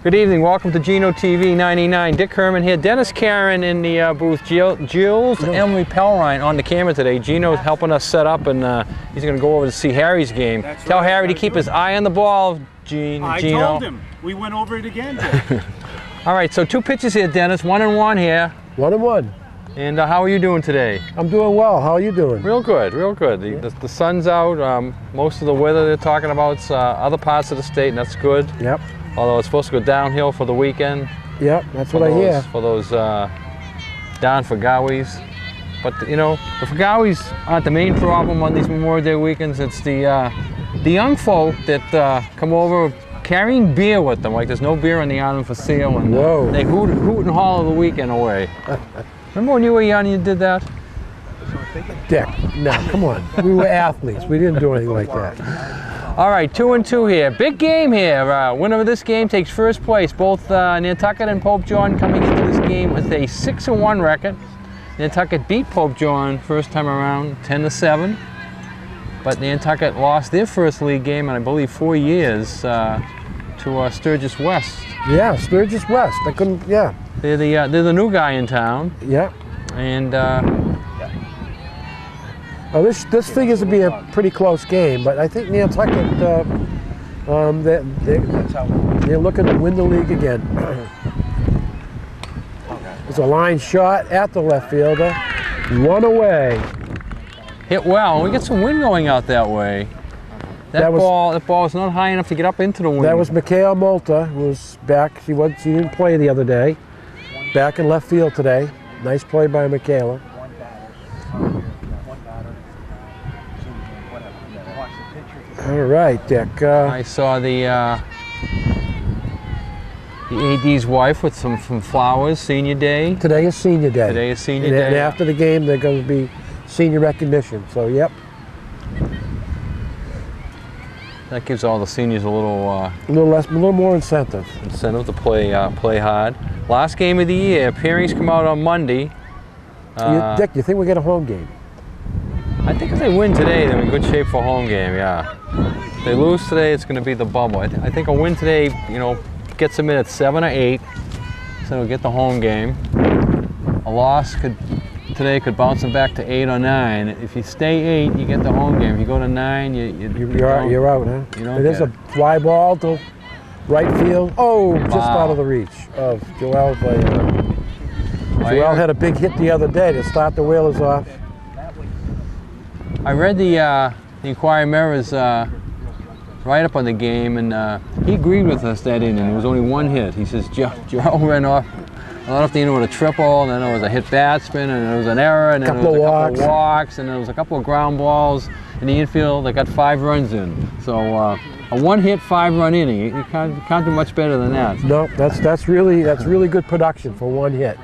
Good evening, welcome to Geno TV 99. Dick Herman here, Dennis Karen in the booth, Jules, Emily Pellrine on the camera today. Geno's helping us set up, and he's going to go over to see Harry's game. Tell Harry to keep his eye on the ball, Geno. I told him. We went over it again. All right, so 2 pitches here, Dennis. 1-1 here. 1-1. And how are you doing today? I'm doing well. How are you doing? Real good, real good. The sun's out. Most of the weather they're talking about is other parts of the state, and that's good. Yep. Although it's supposed to go downhill for the weekend. Yep, that's what I hear. For those down Fagawis. But you know, the Fagawis aren't the main problem on these Memorial Day weekends. It's the young folk that come over carrying beer with them. Like there's no beer on the island for sale, and they hoot and holler the weekend away. Remember when you were young and you did that? Dick, no, come on. We were athletes. We didn't do anything like that. All right, 2-2 here. Big game here. Winner of this game takes first place. Both Nantucket and Pope John coming into this game with a 6-1 record. Nantucket beat Pope John first time around 10-7. But Nantucket lost their first league game in, I believe, 4 years to Sturgis West. Yeah, Sturgis West. I couldn't, yeah. They're the new guy in town. Yeah. And well, this figures to be a pretty close game, but I think Nantucket, they're looking to win the league again. There's a line shot at the left fielder, 1 away. Hit well. We get some wind going out that way. That ball is not high enough to get up into the wind. That was Mikhail Molta, who was back. She didn't play the other day. Back in left field today. Nice play by Michaela. All right, Dick. I saw the AD's wife with some flowers. Senior day. Today is senior day. Today is senior day. And after the game, they're going to be senior recognition. So, yep. That gives all the seniors a little more incentive. Incentive to play hard. Last game of the year. Pairings come out on Monday. Dick, you think we get a home game? I think if they win today, they're in good shape for a home game, yeah. If they lose today, it's going to be the bubble. I think a win today, you know, gets them in at 7 or 8, so they'll get the home game. A loss today could bounce them back to 8 or 9. If you stay 8, you get the home game. If you go to 9, you're out, huh? It is a fly ball to right field. Oh, just out of the reach of Joelle. Joelle had a big hit the other day to start the Whalers off. I read the Inquirer Mirror's write-up on the game, and he agreed with us that inning. There was only 1 hit. He says Joel ran off. I don't know if they knew with a triple, and then there was a hit batsman, and there was an error, and then there was a couple of walks, and there was a couple of ground balls in the infield. They got 5 runs in. So a 1-hit, 5-run inning. You can't do much better than that. No, that's really good production for 1 hit.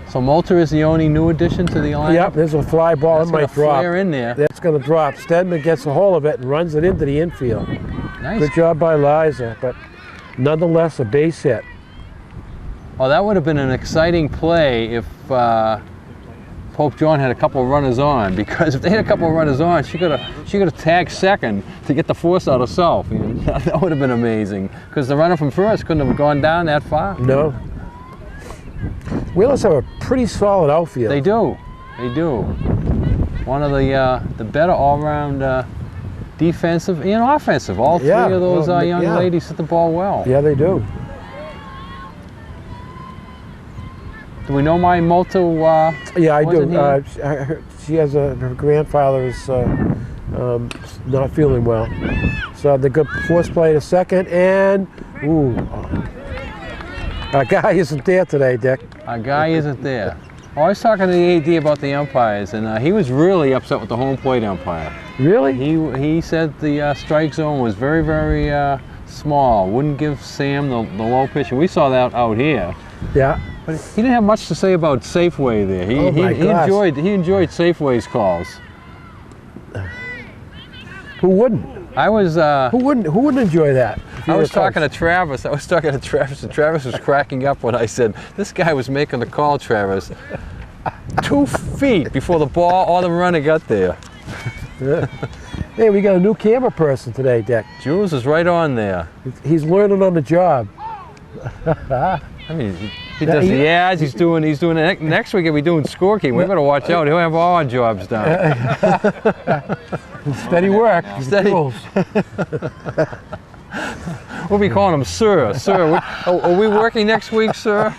So Molter is the only new addition to the lineup? Yep, there's a fly ball. It might drop. Flare in there. That's going to drop. Stedman gets a hold of it and runs it into the infield. Nice. Good job by Liza, but nonetheless a base hit. Well, that would have been an exciting play if Pope John had a couple of runners on, because if they had a couple of runners on, she could have tagged second to get the force out herself. That would have been amazing, because the runner from first couldn't have gone down that far. No. Whalers have a pretty solid outfield. They do. They do. One of the better all-round defensive and offensive. All 3 of those young ladies hit the ball well. Yeah, they do. Do we know my Molto? Yeah, I do. She has her grandfather is not feeling well. So the good force play to second, and our guy isn't there today, Dick. Our guy isn't there. I was talking to the AD about the umpires, and he was really upset with the home plate umpire. Really? He said the strike zone was very, very small. Wouldn't give Sam the low pitch, and we saw that out here. Yeah. But he didn't have much to say about Safeway there. He enjoyed Safeway's calls. Who wouldn't? Who wouldn't enjoy that? I was talking to Travis, and Travis was cracking up when I said, this guy was making the call, Travis, 2 feet before the ball or the runner got there. Hey, we got a new camera person today, Dick. Jules is right on there. He's learning on the job. I mean, he does the ads. He's doing it. Next week he'll be doing scorekeeping. We better watch out. He'll have all our jobs done. Steady work. Steady. We'll be calling him Sir. Sir, are we working next week, Sir?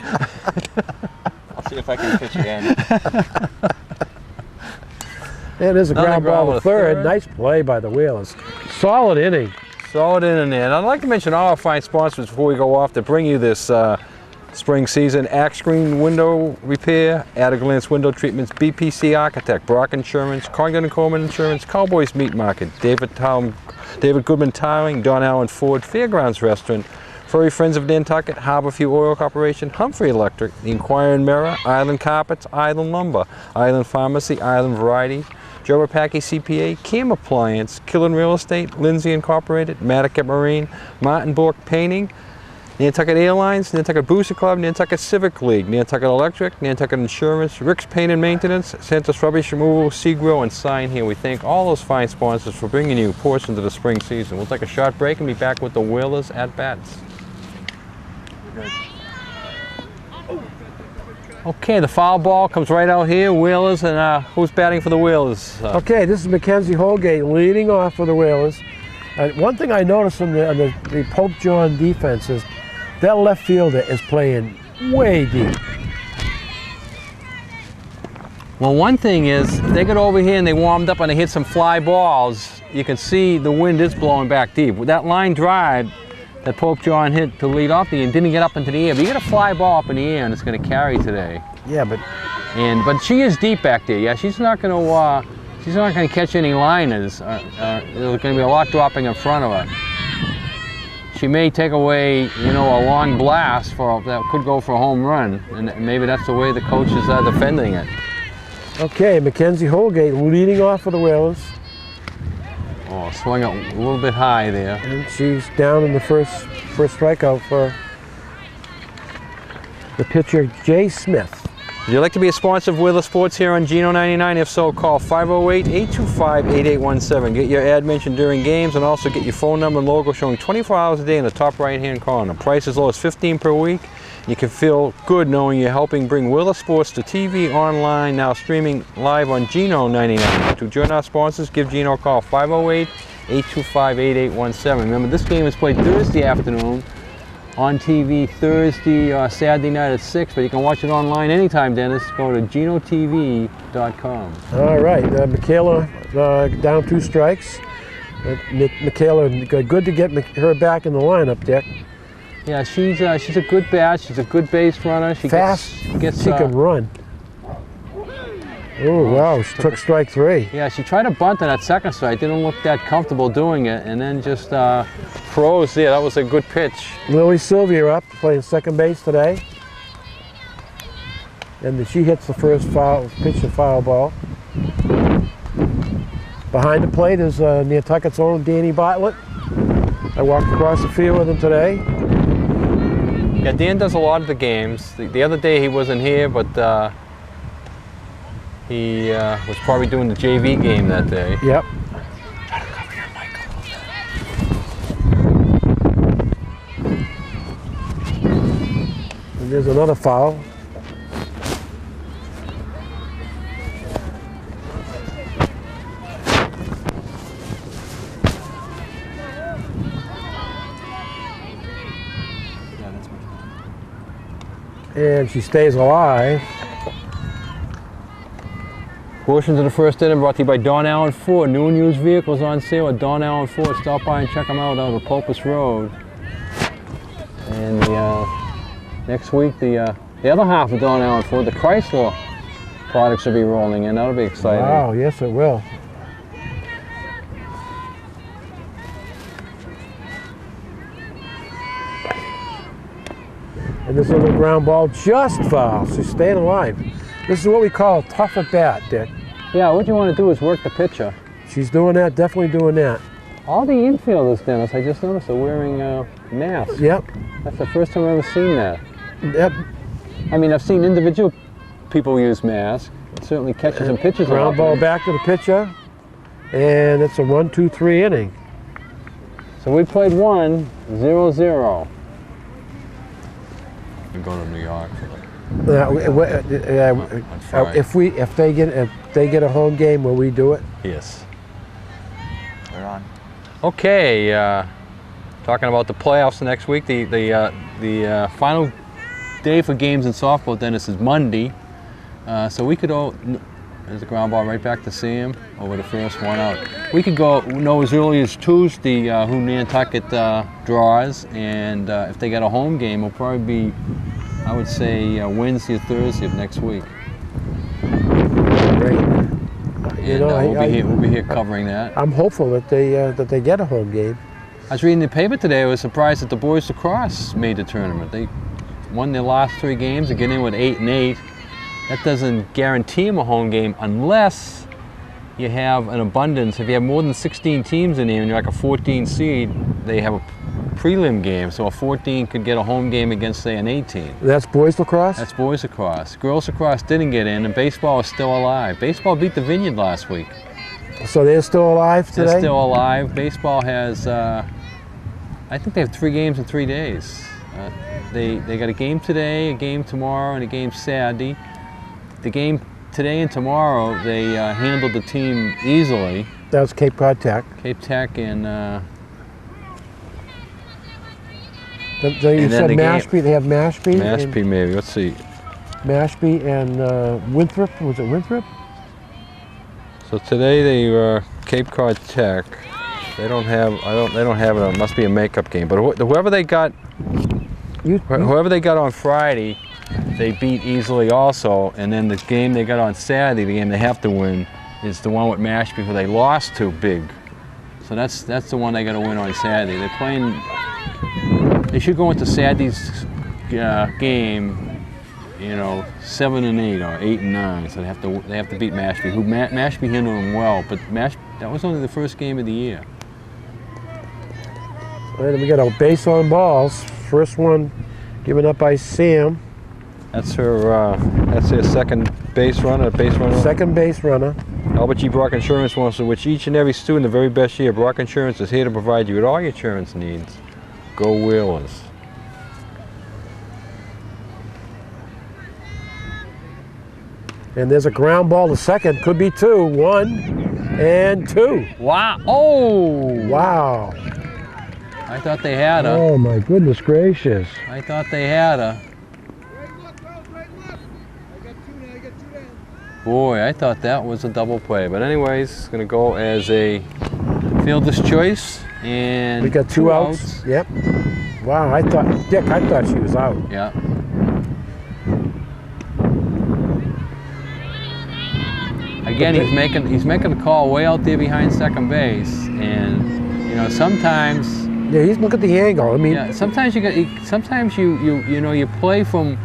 I'll see if I can pitch again. And there's a ground ball to third. Nice play by the Whalers. Solid inning. Solid inning there. And I'd like to mention all our fine sponsors before we go off to bring you this spring season. Axe Screen Window Repair, At a Glance Window Treatments, BPC Architect, Brock Insurance, Congdon & Coleman Insurance, Cowboys Meat Market, David Goodman Tiling, Don Allen Ford, Fairgrounds Restaurant, Furry Friends of Nantucket, Harborview Oil Corporation, Humphrey Electric, The Inquiring Mirror, Island Carpets, Island Lumber, Island Pharmacy, Island Variety, Joe Rapaki CPA, Cam Appliance, Killen Real Estate, Lindsay Incorporated, Matticat Marine, Martin Bork Painting, Nantucket Airlines, Nantucket Booster Club, Nantucket Civic League, Nantucket Electric, Nantucket Insurance, Rick's Paint and Maintenance, Santa's Rubbish Removal, Sea Grill, and Sign Here. We thank all those fine sponsors for bringing you portions of the spring season. We'll take a short break and be back with the Whalers at bats. Okay, the foul ball comes right out here. Whalers, and who's batting for the Whalers? Okay, this is Mackenzie Holgate leading off for the Whalers. One thing I noticed in the Pope John defense is that left fielder is playing way deep. Well, one thing is, if they got over here and they warmed up and they hit some fly balls, you can see the wind is blowing back deep. With that line drive that Pope John hit to lead off the end, didn't get up into the air. But you get a fly ball up in the air and it's going to carry today. Yeah, but she is deep back there. Yeah, she's not going to catch any liners. There's going to be a lot dropping in front of her. She may take away, a long blast that could go for a home run, and maybe that's the way the coaches are defending it. Okay, Mackenzie Holgate leading off for the Whalers. Oh, swung it a little bit high there. And she's down in the first strikeout for the pitcher, Jay Smith. Would you like to be a sponsor of Wheeler Sports here on Geno 99? If so, call 508-825-8817. Get your ad mentioned during games, and also get your phone number and logo showing 24 hours a day in the top right-hand corner. Price as low as $15 per week. You can feel good knowing you're helping bring Wheeler Sports to TV, online, now streaming live on Geno 99. To join our sponsors, give Geno a call, 508-825-8817. Remember, this game is played Thursday afternoon on TV, Thursday or Saturday night at 6, but you can watch it online anytime, Dennis. Go to genotv.com. All right, Michaela down 2 strikes. Michaela, good to get her back in the lineup, Dick. Yeah, she's a good bat. She's a good base runner. She fast. She can run. Oh wow, she took strike 3. Yeah, she tried to bunt on that second strike. Didn't look that comfortable doing it, and then just froze there. That was a good pitch. Lily Sylvia up, playing second base today. And she hits the first pitch of foul ball. Behind the plate is Nantucket's own Danny Bartlett. I walked across the field with him today. Yeah, Dan does a lot of the games. The other day he wasn't here, but he was probably doing the JV game that day. Yep. Try to cover your mic a little bit. And there's another foul. And she stays alive. Portions of the first inning brought to you by Don Allen Ford. New and used vehicles on sale at Don Allen Ford. Stop by and check them out on Repulpus Road. And next week, the other half of Don Allen Ford, the Chrysler products will be rolling in. That'll be exciting. Wow, yes it will. And this little ground ball just foul. She's staying alive. This is what we call tough at bat, Dick. Yeah, what you want to do is work the pitcher. She's doing that, definitely doing that. All the infielders, Dennis, I just noticed, are wearing masks. Yep. That's the first time I've ever seen that. Yep. I mean, I've seen individual people use masks. Certainly catches and pitchers. Ground ball back to the pitcher. And it's a 1-2-3 inning. So we played 0-0. We go to New York for If they get a home game, will we do it? Yes. We're on. Okay, talking about the playoffs next week. The final day for games in softball, Dennis, is Monday. So we could there's a ground ball right back to Sam over the first one out. We could know as early as Tuesday who Nantucket draws, and if they get a home game, it'll probably be, I would say, Wednesday or Thursday of next week. Great. And we'll be here covering that. I'm hopeful that they get a home game. I was reading the paper today. I was surprised that the boys lacrosse made the tournament. They won their last 3 games. They get in with 8-8. That doesn't guarantee them a home game unless you have an abundance. If you have more than 16 teams in there and you're like a 14 seed, they have a prelim game. So a 14 could get a home game against, say, an 18. That's boys lacrosse? That's boys lacrosse. Girls lacrosse didn't get in, and baseball is still alive. Baseball beat the Vineyard last week. So they're still alive today? They're still alive. Baseball has, I think they have 3 games in 3 days. They got a game today, a game tomorrow, and a game Saturday. The game today and tomorrow, they handled the team easily. That was Cape Cod Tech. Cape Tech and You said Mashpee. They have Mashpee. Mashpee, maybe. Let's see. Mashpee and Winthrop. Was it Winthrop? So today they were Cape Cod Tech. They don't have. They don't have it. It must be a makeup game. But whoever they got, whoever they got on Friday, they beat easily also. And then the game they got on Saturday, the game they have to win, is the one with Mashpee, who they lost to big. So that's the one they got to win on Saturday. They're playing. They should go into Saturday's game, 7-8 or 8-9. So they have to beat Mashpee. Mashpee handled them well, but that was only the first game of the year. All right, we got a base on balls. First one given up by Sam. That's her. That's their second base runner. Second base runner. Albert G. Brock Insurance wants to wish each and every student the very best year. Brock Insurance is here to provide you with all your insurance needs. Go Whalers. And there's a ground ball to second. Could be 2. 1 and 2. Wow. Oh. Wow. I thought they had her. Oh my goodness gracious. I thought they had her. Boy, I thought that was a double play. But anyways, it's going to go as a fielder's choice. And we got 2 outs. Yep. Wow, Dick, I thought she was out. Yeah. Again, he's making a call way out there behind second base, and sometimes. Yeah, he's look at the angle. I mean, yeah, sometimes you play from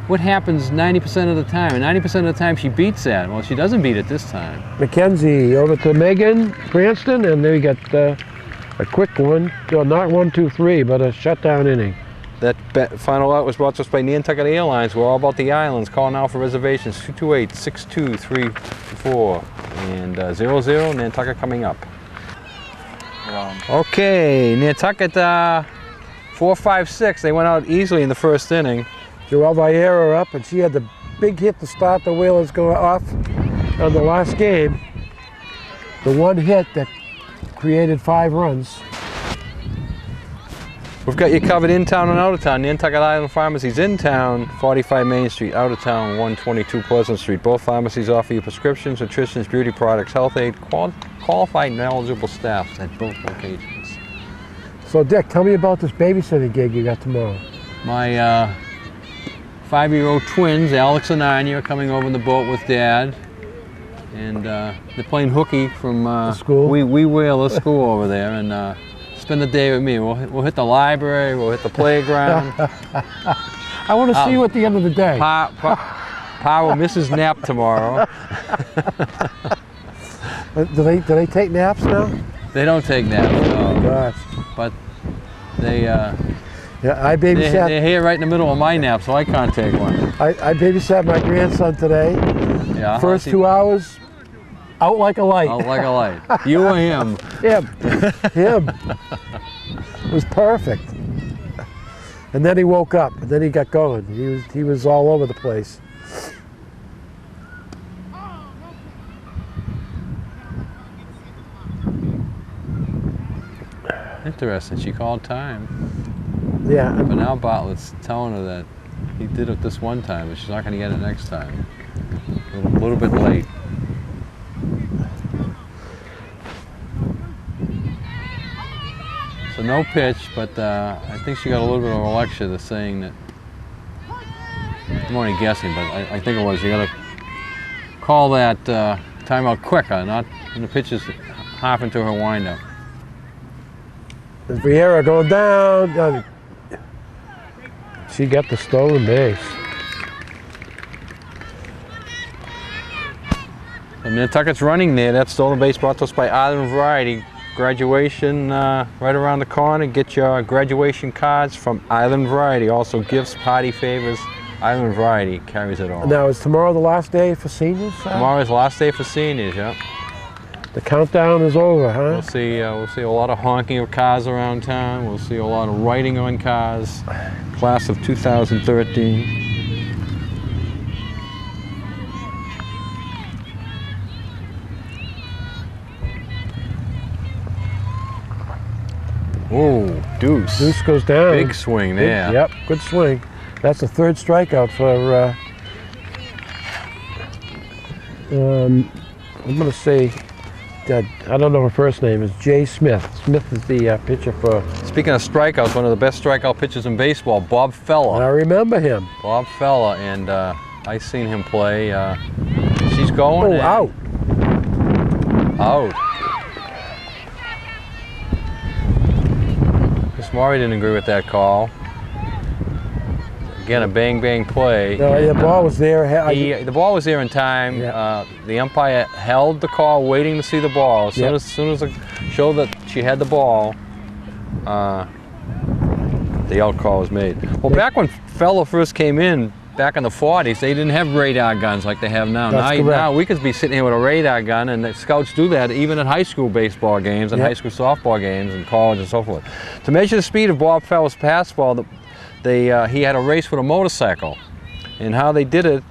what happens 90% of the time, and 90% of the time she beats that. Well, she doesn't beat it this time. McKenzie over to Megan Cranston, and there we got a quick one. Well, not 1-2-3, but a shutdown inning. That final out was brought to us by Nantucket Airlines. We're all about the islands. Call now for reservations, 228-6234 and 00, Nantucket coming up. Okay, Nantucket 4-5-6. They went out easily in the first inning. Joelle Vieira up, and she had the big hit to start the Whalers go off on the last game. The one hit that created 5 runs. We've got you covered in town and out of town. Nantucket Island Pharmacies in town, 45 Main Street, out of town, 122 Pleasant Street. Both pharmacies offer you prescriptions, nutrition, beauty products, health aid, qualified and eligible staff at both locations. So Dick, tell me about this babysitting gig you got tomorrow. My 5-year-old twins, Alex and Anya, are coming over in the boat with Dad. And they're playing hooky from school? We Whaler school over there. And spend the day with me. We'll hit the library, we'll hit the playground. I want to see you at the end of the day. Pa will miss his nap tomorrow. Do they take naps now? They don't take naps, no. Oh, gosh. But they yeah, I babysat. They're here right in the middle of my nap, so I can't take one. I babysat my grandson today. Yeah. First 2 hours, Out like a light. Out like a light. You or him? Him. Him. It was perfect. And then he woke up, and then he got going. He was all over the place. Interesting. She called time. Yeah. But now Bartlett's telling her that he did it this one time, but she's not going to get it next time. A little bit late. So no pitch, but I think she got a little bit of a lecture to saying that, I'm only guessing, but I think it was, you got to call that timeout quicker, not when the pitch is half into her windup. There's Vieira going down. She got the stolen base. And Nantucket's running there. That stolen base brought to us by Island Variety. Graduation right around the corner. Get your graduation cards from Island Variety. Also gifts, party favors. Island Variety carries it all. Now, is tomorrow the last day for seniors? Tomorrow is the last day for seniors, yeah. The countdown is over, huh? We'll see a lot of honking of cars around town. We'll see a lot of writing on cars. Class of 2013. Whoa, deuce. Deuce goes down. Big swing there. Yep, good swing. That's the third strikeout for, I'm going to say, I don't know her first name, is Jay Smith. Smith is the pitcher for... Speaking of strikeouts, one of the best strikeout pitchers in baseball, Bob Feller. I remember him. Bob Feller, and I seen him play. She's going. Oh, out. Out. Chris Murray didn't agree with that call. Again, a bang play. No, the ball was there. The ball was there in time. Yeah. The umpire held the call, waiting to see the ball. As soon as it showed that she had the ball, the out call was made. Well, back when Feller first came in, back in the 40s, they didn't have radar guns like they have now. Now we could be sitting here with a radar gun, and the scouts do that even at high school baseball games and high school softball games and college and so forth. To measure the speed of Bob Feller's fastball, he had a race with a motorcycle. And how they did it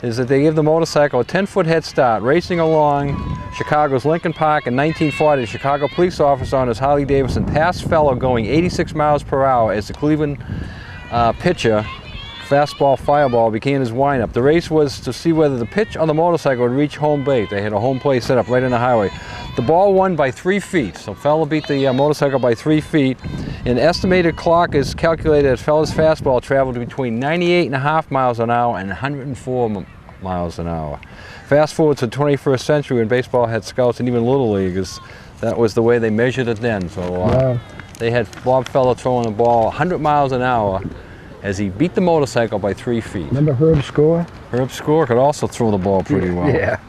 is that they gave the motorcycle a 10-foot head start, racing along Chicago's Lincoln Park in 1940. The Chicago police officer on his Harley Davidson passed Feller going 86 miles per hour as the Cleveland pitcher, fastball fireball, became his windup. The race was to see whether the pitch on the motorcycle would reach home plate. They had a home plate set up right in the highway. The ball won by 3 feet, so Feller beat the motorcycle by 3 feet. An estimated clock is calculated as Feller's fastball traveled between 98.5 miles an hour and 104 miles an hour. Fast forward to the 21st century when baseball had scouts and even Little Leaguers, that was the way they measured it then. So they had Bob Feller throwing the ball 100 miles an hour as he beat the motorcycle by 3 feet. Remember Herb Score? Herb Score could also throw the ball pretty well. Yeah.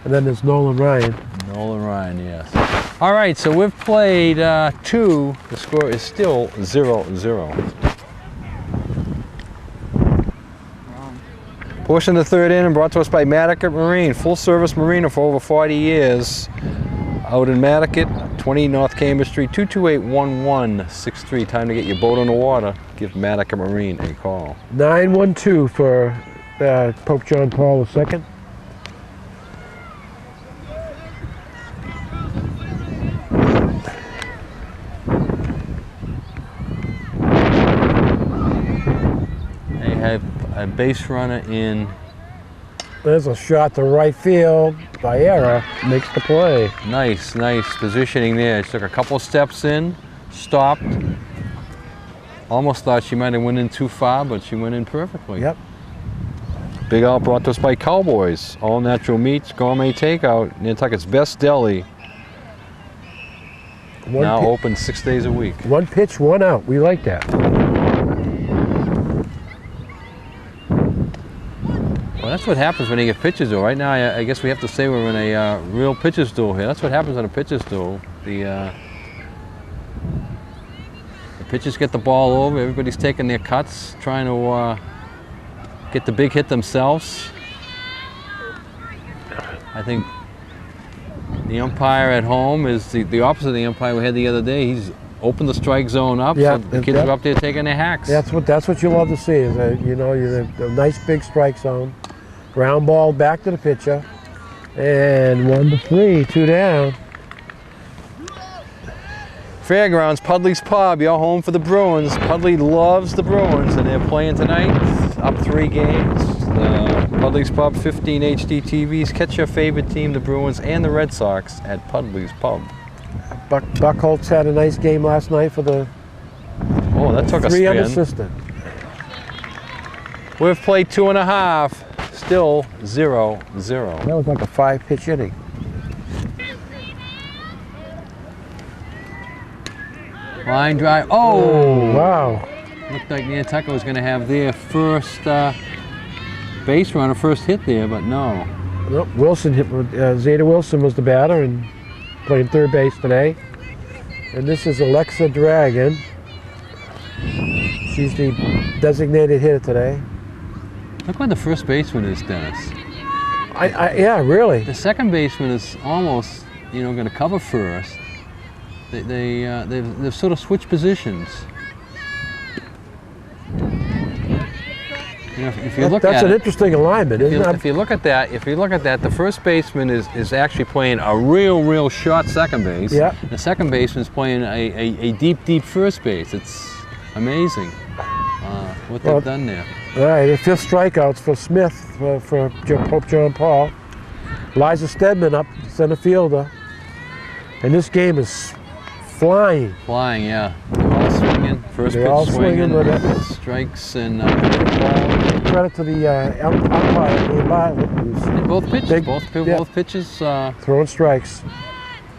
And then there's Nolan Ryan. Nolan Ryan, yes. All right, so we've played 2. The score is still 0-0. Portion of the third inning brought to us by Matticat Marine, full-service marina for over 40 years. Out in Matticat, 20 North Cambridge Street, 228-1163. Time to get your boat on the water. Give Matticat Marine a call. 912 for Pope John Paul II. They have a base runner in. There's a shot to right field. Vieira makes the play. Nice positioning there. She took a couple steps in, stopped. Almost thought she might have went in too far, but she went in perfectly. Yep. Big out brought to us by Cowboys. All natural meats, gourmet takeout. Nantucket's best deli. Now open 6 days a week. 1 pitch, 1 out. We like that. Well, that's what happens when you get pitcher's duel. Right now, I guess we have to say we're in a real pitcher's duel here. That's what happens in a pitcher's duel. The pitchers get the ball over. Everybody's taking their cuts, trying to get the big hit themselves. I think The umpire at home is the opposite of the umpire we had the other day. He's opened the strike zone up, Yeah, so the kids are up there taking their hacks. That's what you love to see. Is a nice big strike zone, ground ball back to the pitcher, and 1-3, 2 down. Fairgrounds, Pudley's Pub, your home for the Bruins. Pudley loves the Bruins, and they're playing tonight. Up 3 games. Pudley's Pub, 15 HD TVs. Catch your favorite team, the Bruins and the Red Sox, at Pudley's Pub. Buckholz had a nice game last night for the Oh, that took a 3 spin. unassisted. We've played 2.5, still 0-0. That was like a 5-pitch inning. Line drive. Oh! Wow. Looked like Nantucket was going to have their first base runner, first hit there, but no. Nope. Wilson hit. Zeta Wilson was the batter and playing third base today. And this is Alexa Dragon. She's the designated hitter today. Look what the first baseman is, Dennis. Yeah, really. The second baseman is almost, going to cover first. They've sort of switched positions. If you look That's at an it, interesting alignment, isn't it? if you look at that, the first baseman is actually playing a real short second base. Yeah. The second baseman is playing a deep first base. It's amazing what they've done there. All right, the 5th strikeouts for Smith for Pope John Paul. Liza Stedman up center fielder. And this game is flying. Flying, yeah. They're all swinging. First They're pitch all swinging. swinging with it. Strikes and Credit to the umpire, Ian Bartlett, who's both pitches. Big- both yeah. pitches. throwing strikes.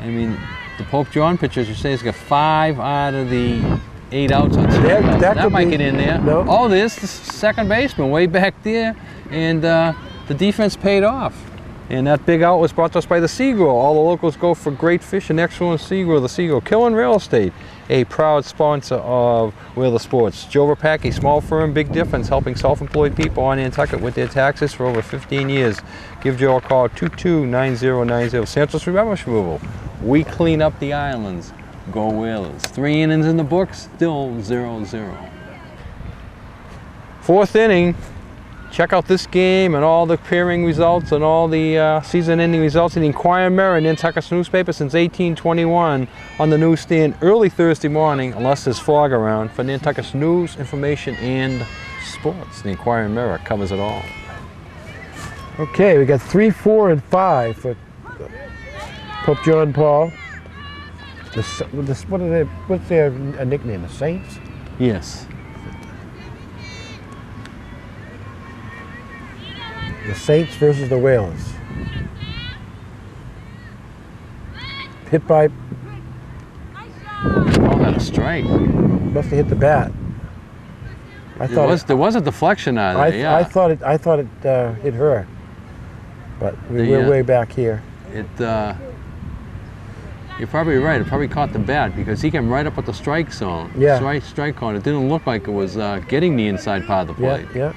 I mean, the Pope John pitcher, as you say, has got 5 out of the 8 outs on strikeouts. that That could might be- get in there. no. Oh, there's the second baseman way back there, and the defense paid off. And that big out was brought to us by the Seagull. All the locals go for great fish and excellent Seagull. The Seagull, Killen Real Estate, a proud sponsor of Wheeler Sports. Joe Rapacki, small firm, big difference, helping self-employed people on Nantucket with their taxes for over 15 years. Give Joe a call, 229090. Santos Rubbish Removal. We clean up the islands. Go Whalers. 3 innings in the books, still 0-0. 4th inning. Check out this game and all the pairing results and all the season-ending results in the Inquirer Mirror, Nantucket's newspaper since 1821, on the newsstand early Thursday morning, unless there's fog around, for Nantucket's news, information, and sports. The Inquirer Mirror covers it all. Okay, we got 3, 4, and 5 for Pope John Paul. What's their nickname? The Saints? Yes. The Saints versus the Whalers. Hit by, Oh, had a strike. must have hit the bat. There was a deflection out of there, yeah. I thought it hit her, but we're way back here. You're probably right. It probably caught the bat because he came right up at the strike zone. Yeah. Strike cone. It didn't look like it was getting the inside part of the plate. Yeah.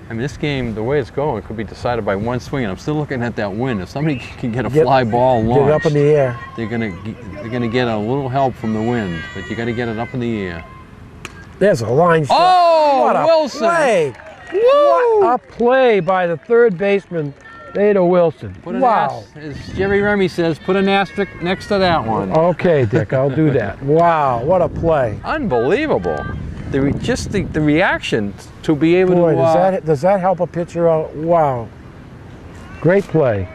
I mean, this game, the way it's going, could be decided by one swing. And I'm still looking at that wind. If somebody can get a fly ball launched, Get it up in the air. they're gonna get a little help from the wind. But you got to get it up in the air. There's a line shot. Oh, what a Wilson! play! Woo! What a play by the third baseman, Ada Wilson. Put an Wow. as Jerry Remy says, put an asterisk next to that one. Okay, Dick, I'll do that. Wow, what a play. Unbelievable. The reaction to be able Boy, to. does that help a pitcher out? Wow. Great play.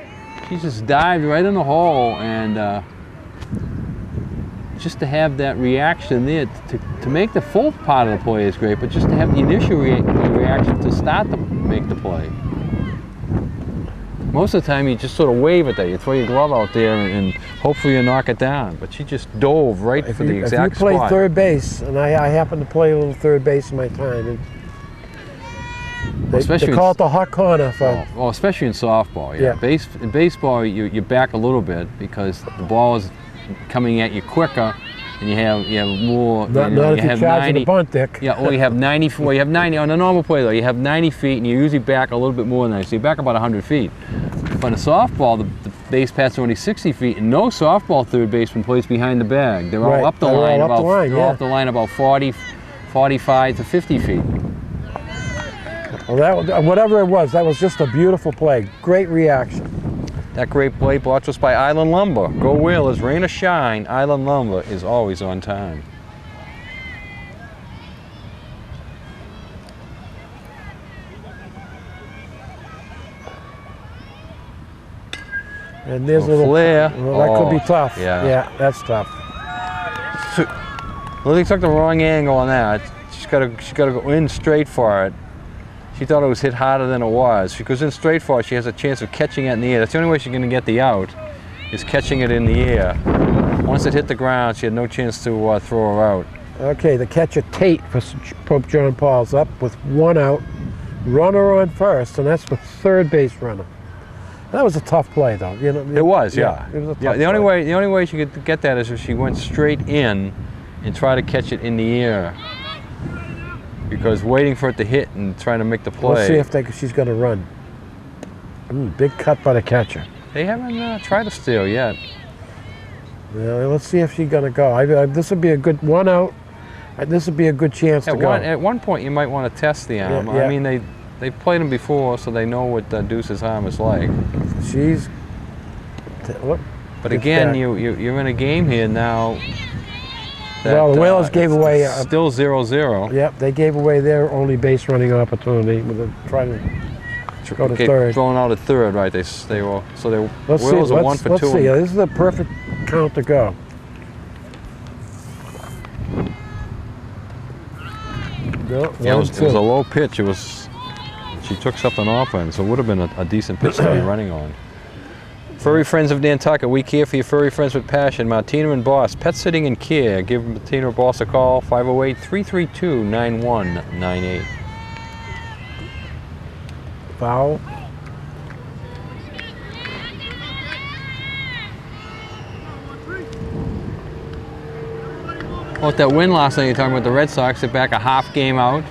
She just dived right in the hole, and just to have that reaction there, to make the full part of the play is great, but just to have the initial reaction to start to make the play. Most of the time you just sort of wave at that. You throw your glove out there and hopefully you knock it down. But she just dove right for the exact spot. If you play third base, and I happen to play a little third base in my time, they call it the hot corner. Well, especially in softball, yeah. In baseball, you back a little bit because the ball is coming at you quicker, and you have more. Not, you know, not you if you have charge 90. the bunt, Dick. Yeah, or you have 90. Well, you have 90 on a normal play though. You have 90 feet, and you usually back a little bit more than that. So you back about 100 feet. But in a softball, the base path's only 60 feet, and no softball third baseman plays behind the bag. They're Right, all up the they're line. all up the line, they're yeah. all up the line about 40, 45 to 50 feet. Well, whatever it was, that was just a beautiful play. Great reaction. That great play brought to us by Island Lumber. Go Whalers, rain or shine, Island Lumber is always on time. And there's a Oh, little flare. Well, that could be Oh, tough. yeah. Yeah, that's tough. Lily took the wrong angle on that. She's got to go in straight for it. She thought it was hit harder than it was. If she goes in straight for it, she has a chance of catching it in the air. That's the only way she's going to get the out, is catching it in the air. Once it hit the ground, she had no chance to throw her out. Okay, the catcher Tate for Pope John Paul's up with one out. Runner on first, and that's the third base runner. That was a tough play, though. You know, It was, yeah. It was a tough Yeah, play. the only way she could get that is if she went straight in and try to catch it in the air. Because waiting for it to hit and trying to make the play. Let's see if she's going to run. Ooh, big cut by the catcher. They haven't tried to steal yet. Yeah, let's see if she's going to go. This would be a good one out. This would be a good chance to go. At one point, you might want to test the arm. Yeah. I mean, they've played them before, so they know what Deuce's arm is like. She's. Whoop, But gets again, back. you're in a game here now. Well, the Whalers gave it's away. Still 0-0. Yep, they gave away their only base running opportunity with trying to go to Okay, third. Thrown out at third, right? They were so they Let's see. Whalers are 1 for 2. Let's see. This is the perfect count to go. No, Yeah, it one, was two. a low pitch. She took something off on, so it would have been a decent pitch to be running on. Furry Friends of Nantucket, we care for your furry friends with passion. Martina and Boss, pet sitting and care. Give Martina or Boss a call, 508-332-9198. Foul. Well, with that win last night, you're talking about the Red Sox, they're back a half game out.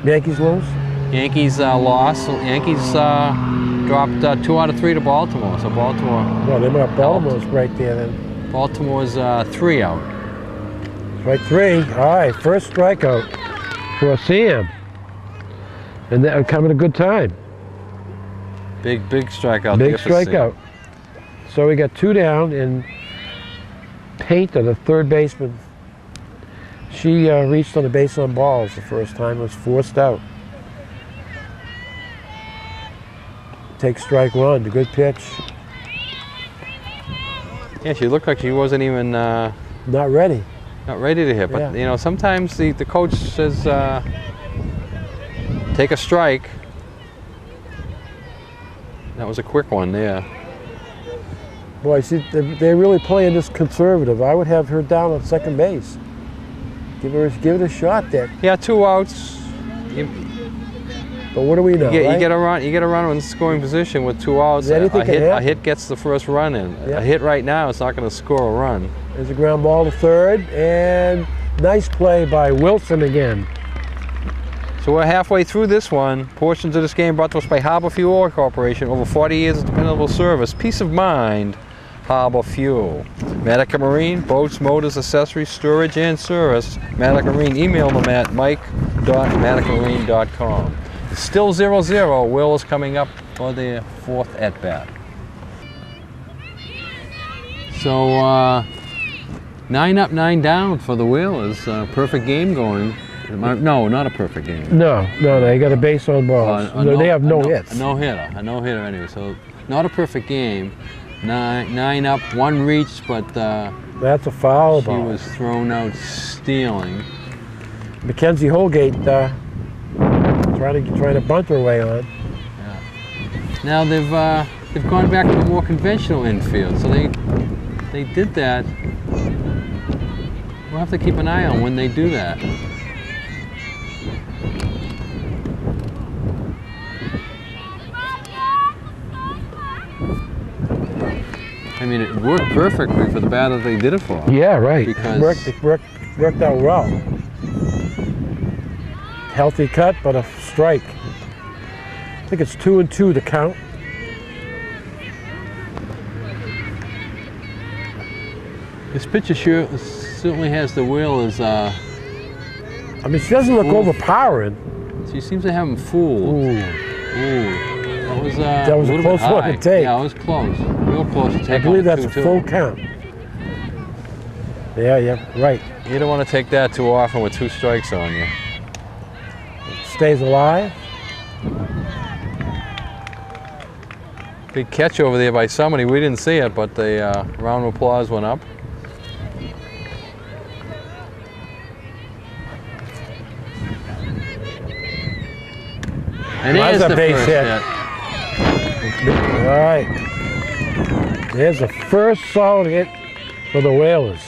Yankees lose. Yankees lost. Yankees dropped 2 out of 3 to Baltimore. So Baltimore. No, they got Baltimore's right there then. Baltimore's 3 out. Strike 3. All right, first strikeout for Sam. And they're coming a good time. Big strikeout. Big there for Sam. strikeout. So we got 2 down, and Painter, the third baseman, she reached on the base on balls the first time, was forced out. Take strike 1, the good pitch. Yeah, she looked like she wasn't even Not ready. not ready to hit. But Yeah. you know, sometimes the coach says take a strike. That was a quick one there. Boy, see, they're really playing this conservative. I would have her down at second base. Give it a shot, Dick. Yeah, 2 outs. You But what do we know, right? get a run. You get a runner in scoring position with 2 outs. Anything A can happen. hit gets the first run in. Yeah. A hit right now, it's not going to score a run. There's a ground ball to third, and nice play by Wilson again. So we're halfway through this one. Portions of this game brought to us by Harbor Fuel Oil Corporation. Over 40 years of dependable service. Peace of mind. Harbor Fuel. Medica Marine, boats, motors, accessories, storage, and service. Medica Marine, email them at mike.medicamarine.com. It's still 0-0. Will is coming up for their 4th at-bat. So 9 up, 9 down for the Whalers. Perfect game going. No, not a perfect game. No, they got a base on balls. They have no hits. A no-hitter anyway. So not a perfect game. 9 up, 1 reached, but That's a foul she ball. was thrown out stealing. Mackenzie Holgate trying to bunt her way on. Now they've gone back to a more conventional infield. So they did that. We'll have to keep an eye on when they do that. I mean, it worked perfectly for the batter they did it for. Yeah, right. Because It worked out well. Healthy cut, but a strike. I think it's 2-2 to count. this pitcher certainly has the will as. I mean, she doesn't look overpowering. She seems to have him fooled. Ooh. That was a little close bit one high. to take. Yeah, it was close. Real close to take. I believe on that's a 2-2. full count. Yeah, right. You don't want to take that too often with 2 strikes on you. Stays alive. Big catch over there by somebody. We didn't see it, but the round of applause went up. And That's there's a the base first hit. All right. There's the first solid hit for the Whalers.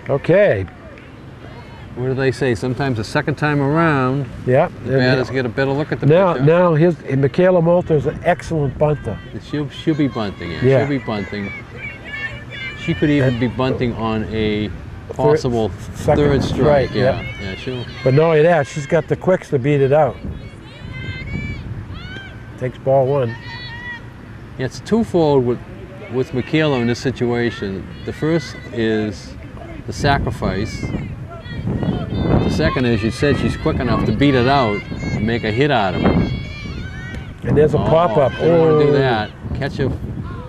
Okay. What do they say? Sometimes the second time around, Yeah. the batters get a better look at the Now, pitcher. now here's Michaela Moulter is an excellent bunter. She'll be bunting. Yeah. Yeah. She'll be bunting. She could even be bunting on a possible third strike. yeah. Yeah. She'll. But not only that, she's got the quicks to beat it out. Takes ball 1. Yeah, it's twofold with Michaela in this situation. The first is the sacrifice. The second is, you said she's quick enough to beat it out and make a hit out of it. And there's a pop-up. They don't want to do that. Catch it.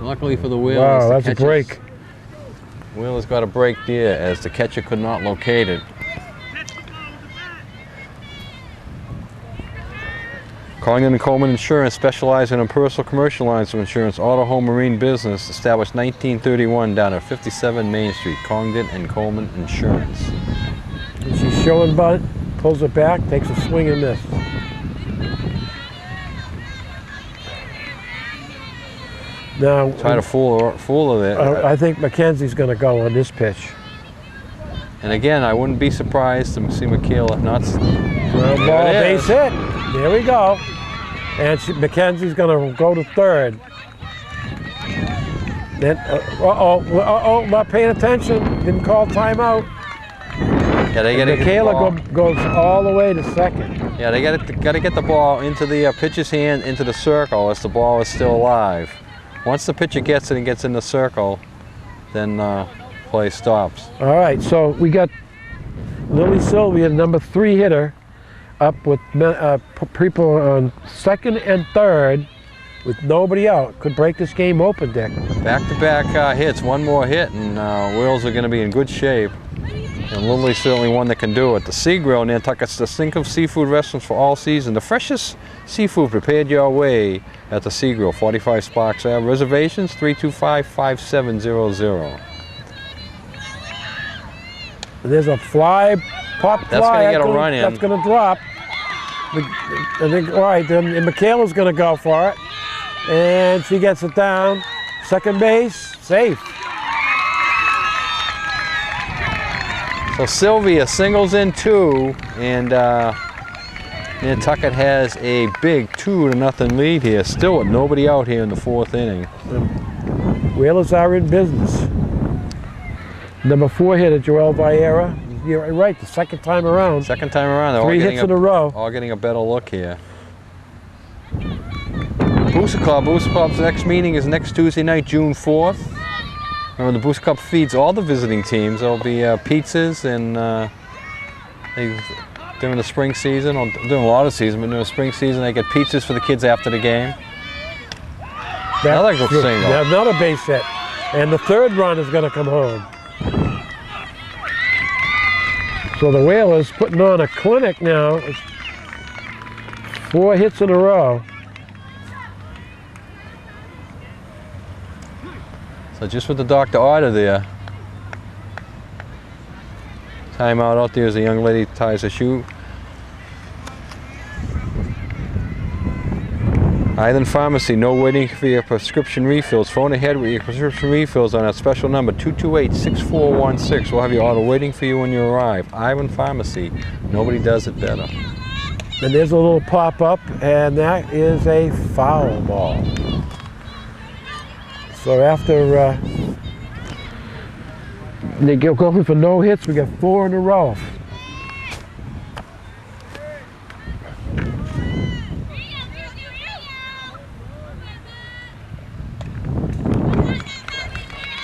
Luckily for the Whalers. Wow, the that's a break. Whalers got a break there as the catcher could not locate it. Calling in Coleman Insurance, specializing in personal commercial lines of insurance, auto, home, marine business, established 1931 down at 57 Main Street, Congdon and Coleman Insurance. And she's showing bunt, pulls it back, takes a swing and miss. Now, Try to fool her there. I think Mackenzie's going to go on this pitch. And again, I wouldn't be surprised to see Michaela not. Ground ball, base hit. There we go. And Mackenzie's going to go to third. Then, not paying attention. Didn't call timeout. Yeah, they gotta Michaela goes all the way to second. Yeah, they got to get the ball into the pitcher's hand, into the circle, as the ball is still alive. Once the pitcher gets it and gets in the circle, then play stops. All right, so we got Lily Sylvia, number 3 hitter, up with people on second and third with nobody out. Could break this game open, Dick. Back-to-back hits, one more hit, and Wales are going to be in good shape. And Lily's certainly one that can do it. The Sea Grill, Nantucket's distinctive seafood restaurants for all season. The freshest seafood prepared your way at the Sea Grill, 45 Sparks Ave. Reservations, 325-5700. There's a fly, pop fly. That's going to get a run in. That's going to drop. I think, all right, then Michaela's going to go for it. And she gets it down. Second base, safe. So Sylvia singles in 2, and Nantucket has a big 2-0 lead here. Still with nobody out here in the 4th inning. Whalers are in business. Number 4 hitter, Joel Vieira. You're right, the second time around. Second time around, they're 3 hits in a row. All getting a better look here. Booster Club's next meeting is next Tuesday night, June 4th. Remember, the Booster Club feeds all the visiting teams. There'll be pizzas, and during the spring season, or during a lot of season, but during the spring season, they get pizzas for the kids after the game. Another good single. Yeah, another base hit. And the 3rd run is going to come home. So the Whalers putting on a clinic now. It's 4 hits in a row. So just what the doctor ordered there. Timeout out there as a young lady ties a shoe. Island Pharmacy, no waiting for your prescription refills. Phone ahead with your prescription refills on that special number, 228-6416. We'll have your order waiting for you when you arrive. Island Pharmacy, nobody does it better. And there's a little pop-up, and that is a foul ball. So after they go going for no hits, we got 4 in a row.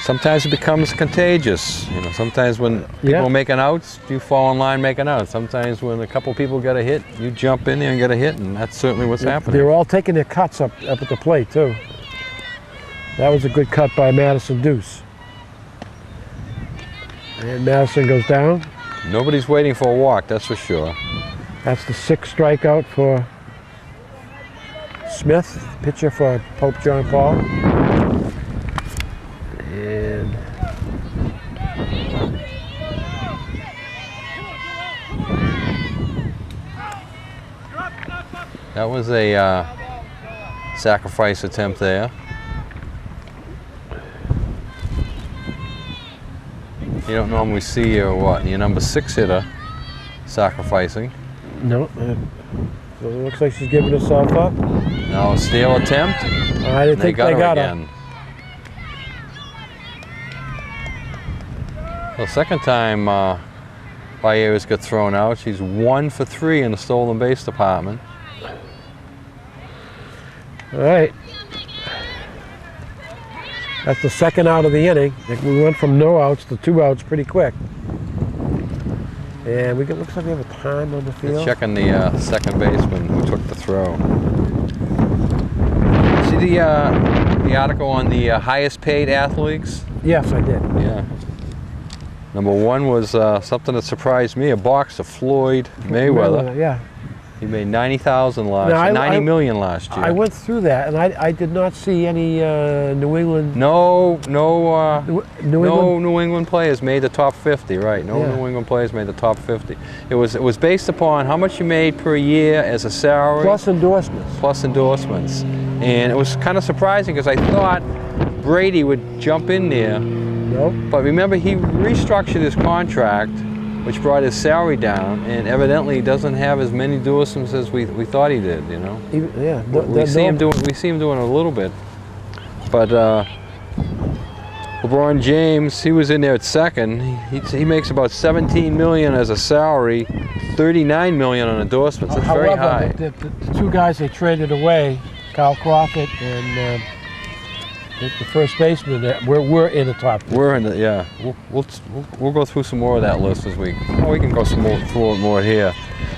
Sometimes it becomes contagious. You know, sometimes when people are making outs, you fall in line making outs. Sometimes when a couple people get a hit, you jump in there and get a hit, and that's certainly what's happening. They were all taking their cuts up at the plate too. That was a good cut by Madison Deuce. And Madison goes down. Nobody's waiting for a walk, that's for sure. That's the 6th strikeout for Smith, pitcher for Pope John Paul. And that was a sacrifice attempt there. You don't normally see your number 6 hitter sacrificing. no, so it looks like she's giving herself up. Now a steal attempt. I didn't think they got her. again. The second time Bayeris got thrown out, she's 1 for 3 in the stolen base department. All right. That's the 2nd out of the inning. We went from no outs to 2 outs pretty quick. And looks like we have a time on the field. Checking the second baseman who took the throw. See the article on the highest paid athletes? Yes, I did. Yeah. Number 1 was something that surprised me, a boxer, Floyd Mayweather. Yeah. He made $90,000 last year, $90 million last year. I went through that, and I did not see any New England. No New England players made the top 50, right? No New England players made the top 50. It was based upon how much you made per year as a salary. Plus endorsements. Plus endorsements. And it was kind of surprising because I thought Brady would jump in there. Nope. But remember, he restructured his contract, which brought his salary down, and evidently he doesn't have as many endorsements as we thought he did, you know? Yeah. We see him doing a little bit. But LeBron James, he was in there at 2nd. He makes about $17 million as a salary, $39 million on endorsements. That's very high. The 2 guys they traded away, Kyle Crawford and the first baseman, we're in the top 50. We're in the, yeah. We'll go through some more of that list as we can go through it more here.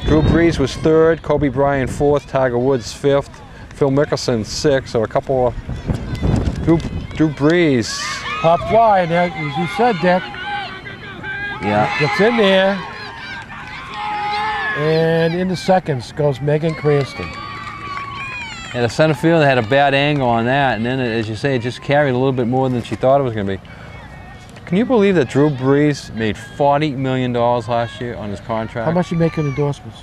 Drew Brees was 3rd, Kobe Bryant 4th, Tiger Woods 5th, Phil Mickelson 6th. So a couple of Drew Brees. Top fly, and as you said, Dick. Yeah. Gets in there, and in the seconds goes Megan Cranston. And the center field had a bad angle on that, and then, as you say, it just carried a little bit more than she thought it was going to be. Can you believe that Drew Brees made $40 million last year on his contract? How much you make in endorsements?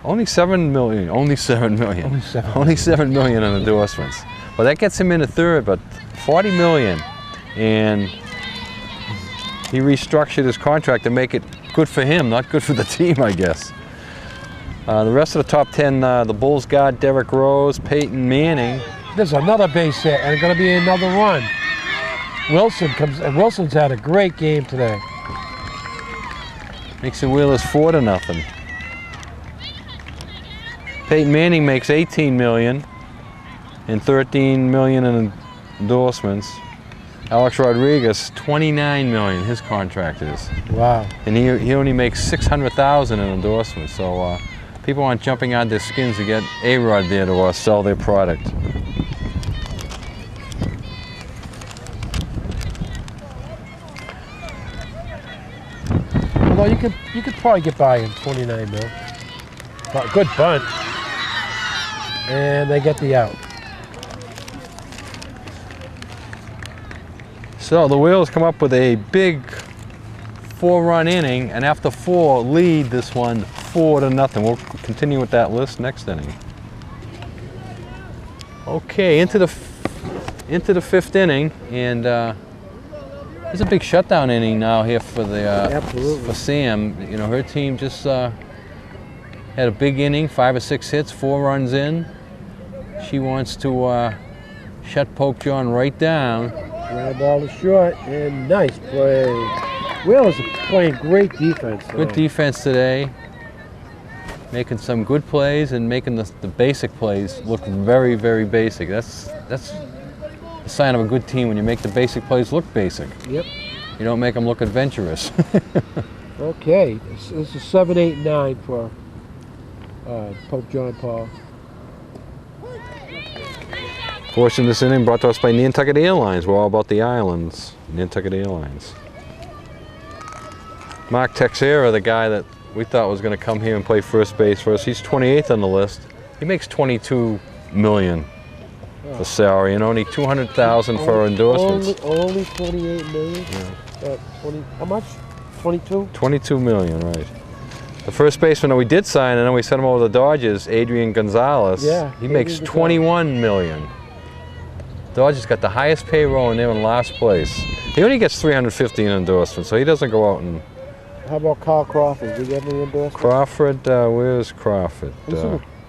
Only $7 million. Only $7 million. Only $7 million in endorsements. Well, that gets him into 3rd, but $40 million. And he restructured his contract to make it good for him, not good for the team, I guess. The rest of the top 10, the Bulls got Derrick Rose, Peyton Manning. There's another base hit, and it's going to be another run. Wilson's had a great game today. Makes the Wheelers 4-0. Peyton Manning makes $18 million and $13 million in endorsements. Alex Rodriguez, $29 million, his contract is. Wow. And he only makes $600,000 in endorsements. So people aren't jumping out their skins to get A-Rod there to sell their product. Although you could probably get by in 29 mil. But good bunt. And they get the out. So the Wheels come up with a big 4-run inning, and after 4, lead this one 4-0. We'll continue with that list next inning. Okay, into the 5th inning, and it's a big shutdown inning now here for for Sam. You know, her team just had a big inning, 5 or 6 hits, 4 runs in. She wants to Shut Pope John right down. Ground ball is short, and nice play. Whalers are playing great defense today. Good defense today. Making some good plays and making the basic plays look very, very basic. That's a sign of a good team when you make the basic plays look basic. Yep. You don't make them look adventurous. Okay, this is 7, 8, 9 for Pope John Paul. Portion of this inning brought to us by Nantucket Airlines. We're all about the islands. Nantucket Airlines. Mark Texera, the guy that we thought was going to come here and play first base for us, he's 28th on the list. He makes $22 million for salary and only $200,000 for endorsements. Only 28 million. Yeah. 20. How much? 22. 22 million, right? The first baseman that we did sign, and then we sent him over to the Dodgers, Adrian Gonzalez. Yeah. He makes 21 million. Dodgers got the highest payroll and they're in last place. He only gets 350 in endorsements, so he doesn't go out and. How about Kyle Crawford? Did he get any endorsements? Crawford, where's Crawford?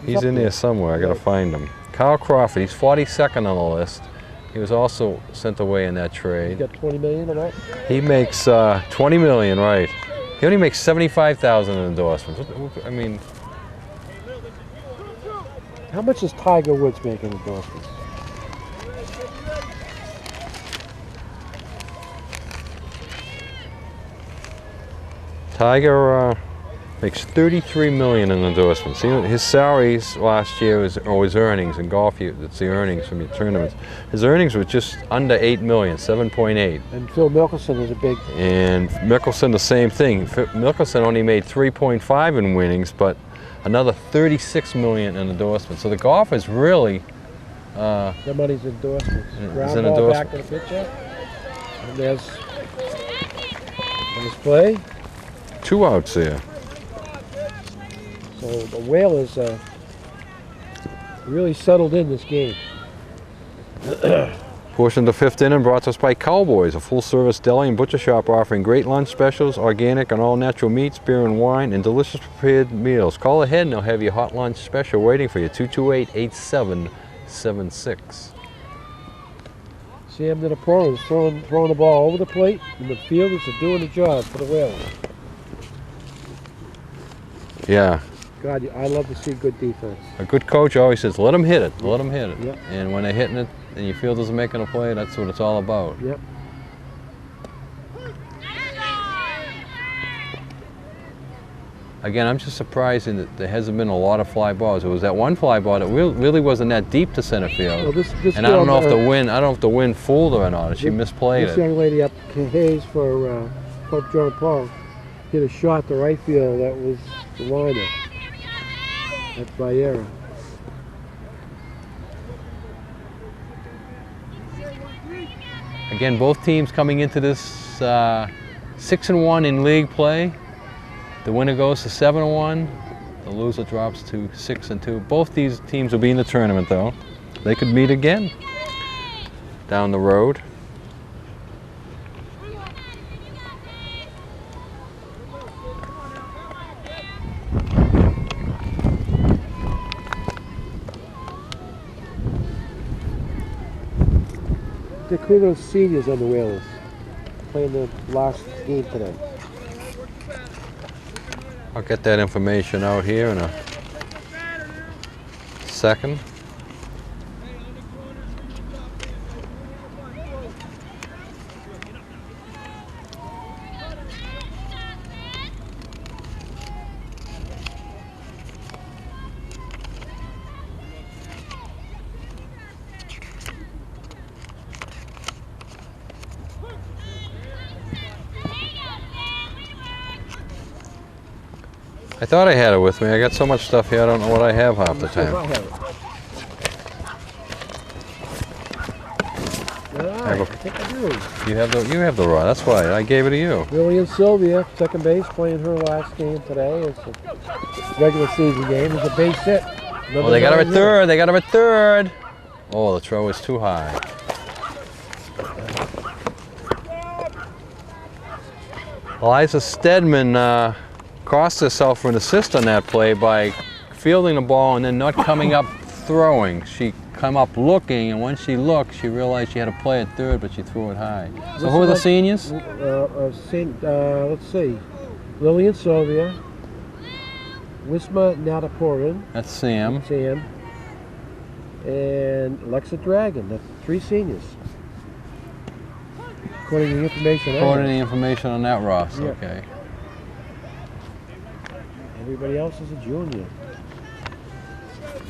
He's in there somewhere. I gotta find him. Kyle Crawford. He's 42nd on the list. He was also sent away in that trade. He got 20 million, right? He makes 20 million, right? He only makes 75,000 in endorsements. I mean, how much does Tiger Woods make in endorsements? Tiger makes 33 million in endorsements. His salaries last year or his earnings in golf. It's the earnings from your tournaments. His earnings were just under 8 million, 7.8. And Phil Mickelson is a big. And Mickelson the same thing. Mickelson only made 3.5 in winnings, but another 36 million in endorsements. So the golfers really. The money's endorsements. It's an Ground ball back endorsement. to the pitcher. And there's nice play. 2 outs there. So the Whalers really settled in this game. Portion of the 5th inning brought to us by Cowboys, a full-service deli and butcher shop offering great lunch specials, organic and all-natural meats, beer and wine, and delicious prepared meals. Call ahead and they'll have your hot lunch special waiting for you, 228-8776. Sam Dinaporo is throwing the ball over the plate, and the fielders are doing the job for the Whalers. Yeah. God, I love to see good defense. A good coach always says, let them hit it, let them hit it. Yep. And when they're hitting it and your fielders are making a play, that's what it's all about. Yep. Again, I'm just surprised that there hasn't been a lot of fly balls. It was that one fly ball that really wasn't that deep to center field. Well, this and I don't know if the wind fooled her or not. She misplayed this it. young lady up Hayes for Pope John Paul hit a shot to right field that was the liner. That's Viera. Again, both teams coming into this 6-1 in league play. The winner goes to 7-1. The loser drops to 6-2. Both these teams will be in the tournament, though. They could meet again down the road. The Kudos seniors on the Whalers playing the last game today. I'll get that information out here in a second. I thought I had it with me. I got so much stuff here, I don't know what I have half the time. I think I do. You have the rod. That's why I gave it to you. Lillian Sylvia, second base, playing her last game today. It's a regular season game. It's a base hit. Oh, they got her at third. They got her at third. Oh, the throw is too high. Eliza Stedman cost herself an assist on that play by fielding the ball and then not coming up throwing. She come up looking, and when she looked, she realized she had to play at third, but she threw it high. So who are the seniors? Let's see. Lily and Sylvia. Wisma Nataporin. That's Sam. Sam. And Alexa Dragon. That's 3 seniors. According to the information I According to have. the information on that, Ross. Yeah. Okay. Everybody else is a junior.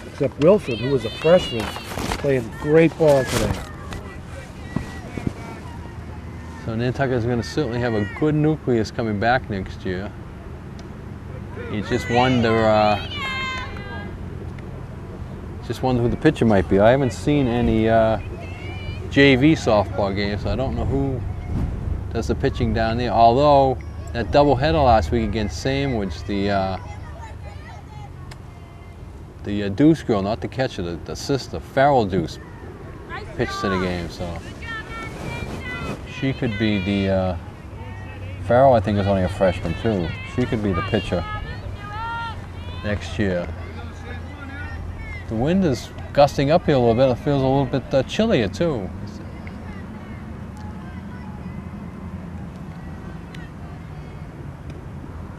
Except Wilson, who was a freshman, playing great ball today. So Nantucket's going to certainly have a good nucleus coming back next year. You just wonder who the pitcher might be. I haven't seen any JV softball games, so I don't know who does the pitching down there. Although that doubleheader last week against Sandwich, the Deuce girl, not the catcher, the sister, Farrell Deuce, pitched in the game, so she could be the Farrell. I think is only a freshman too. She could be the pitcher next year. The wind is gusting up here a little bit. It feels a little bit chillier too.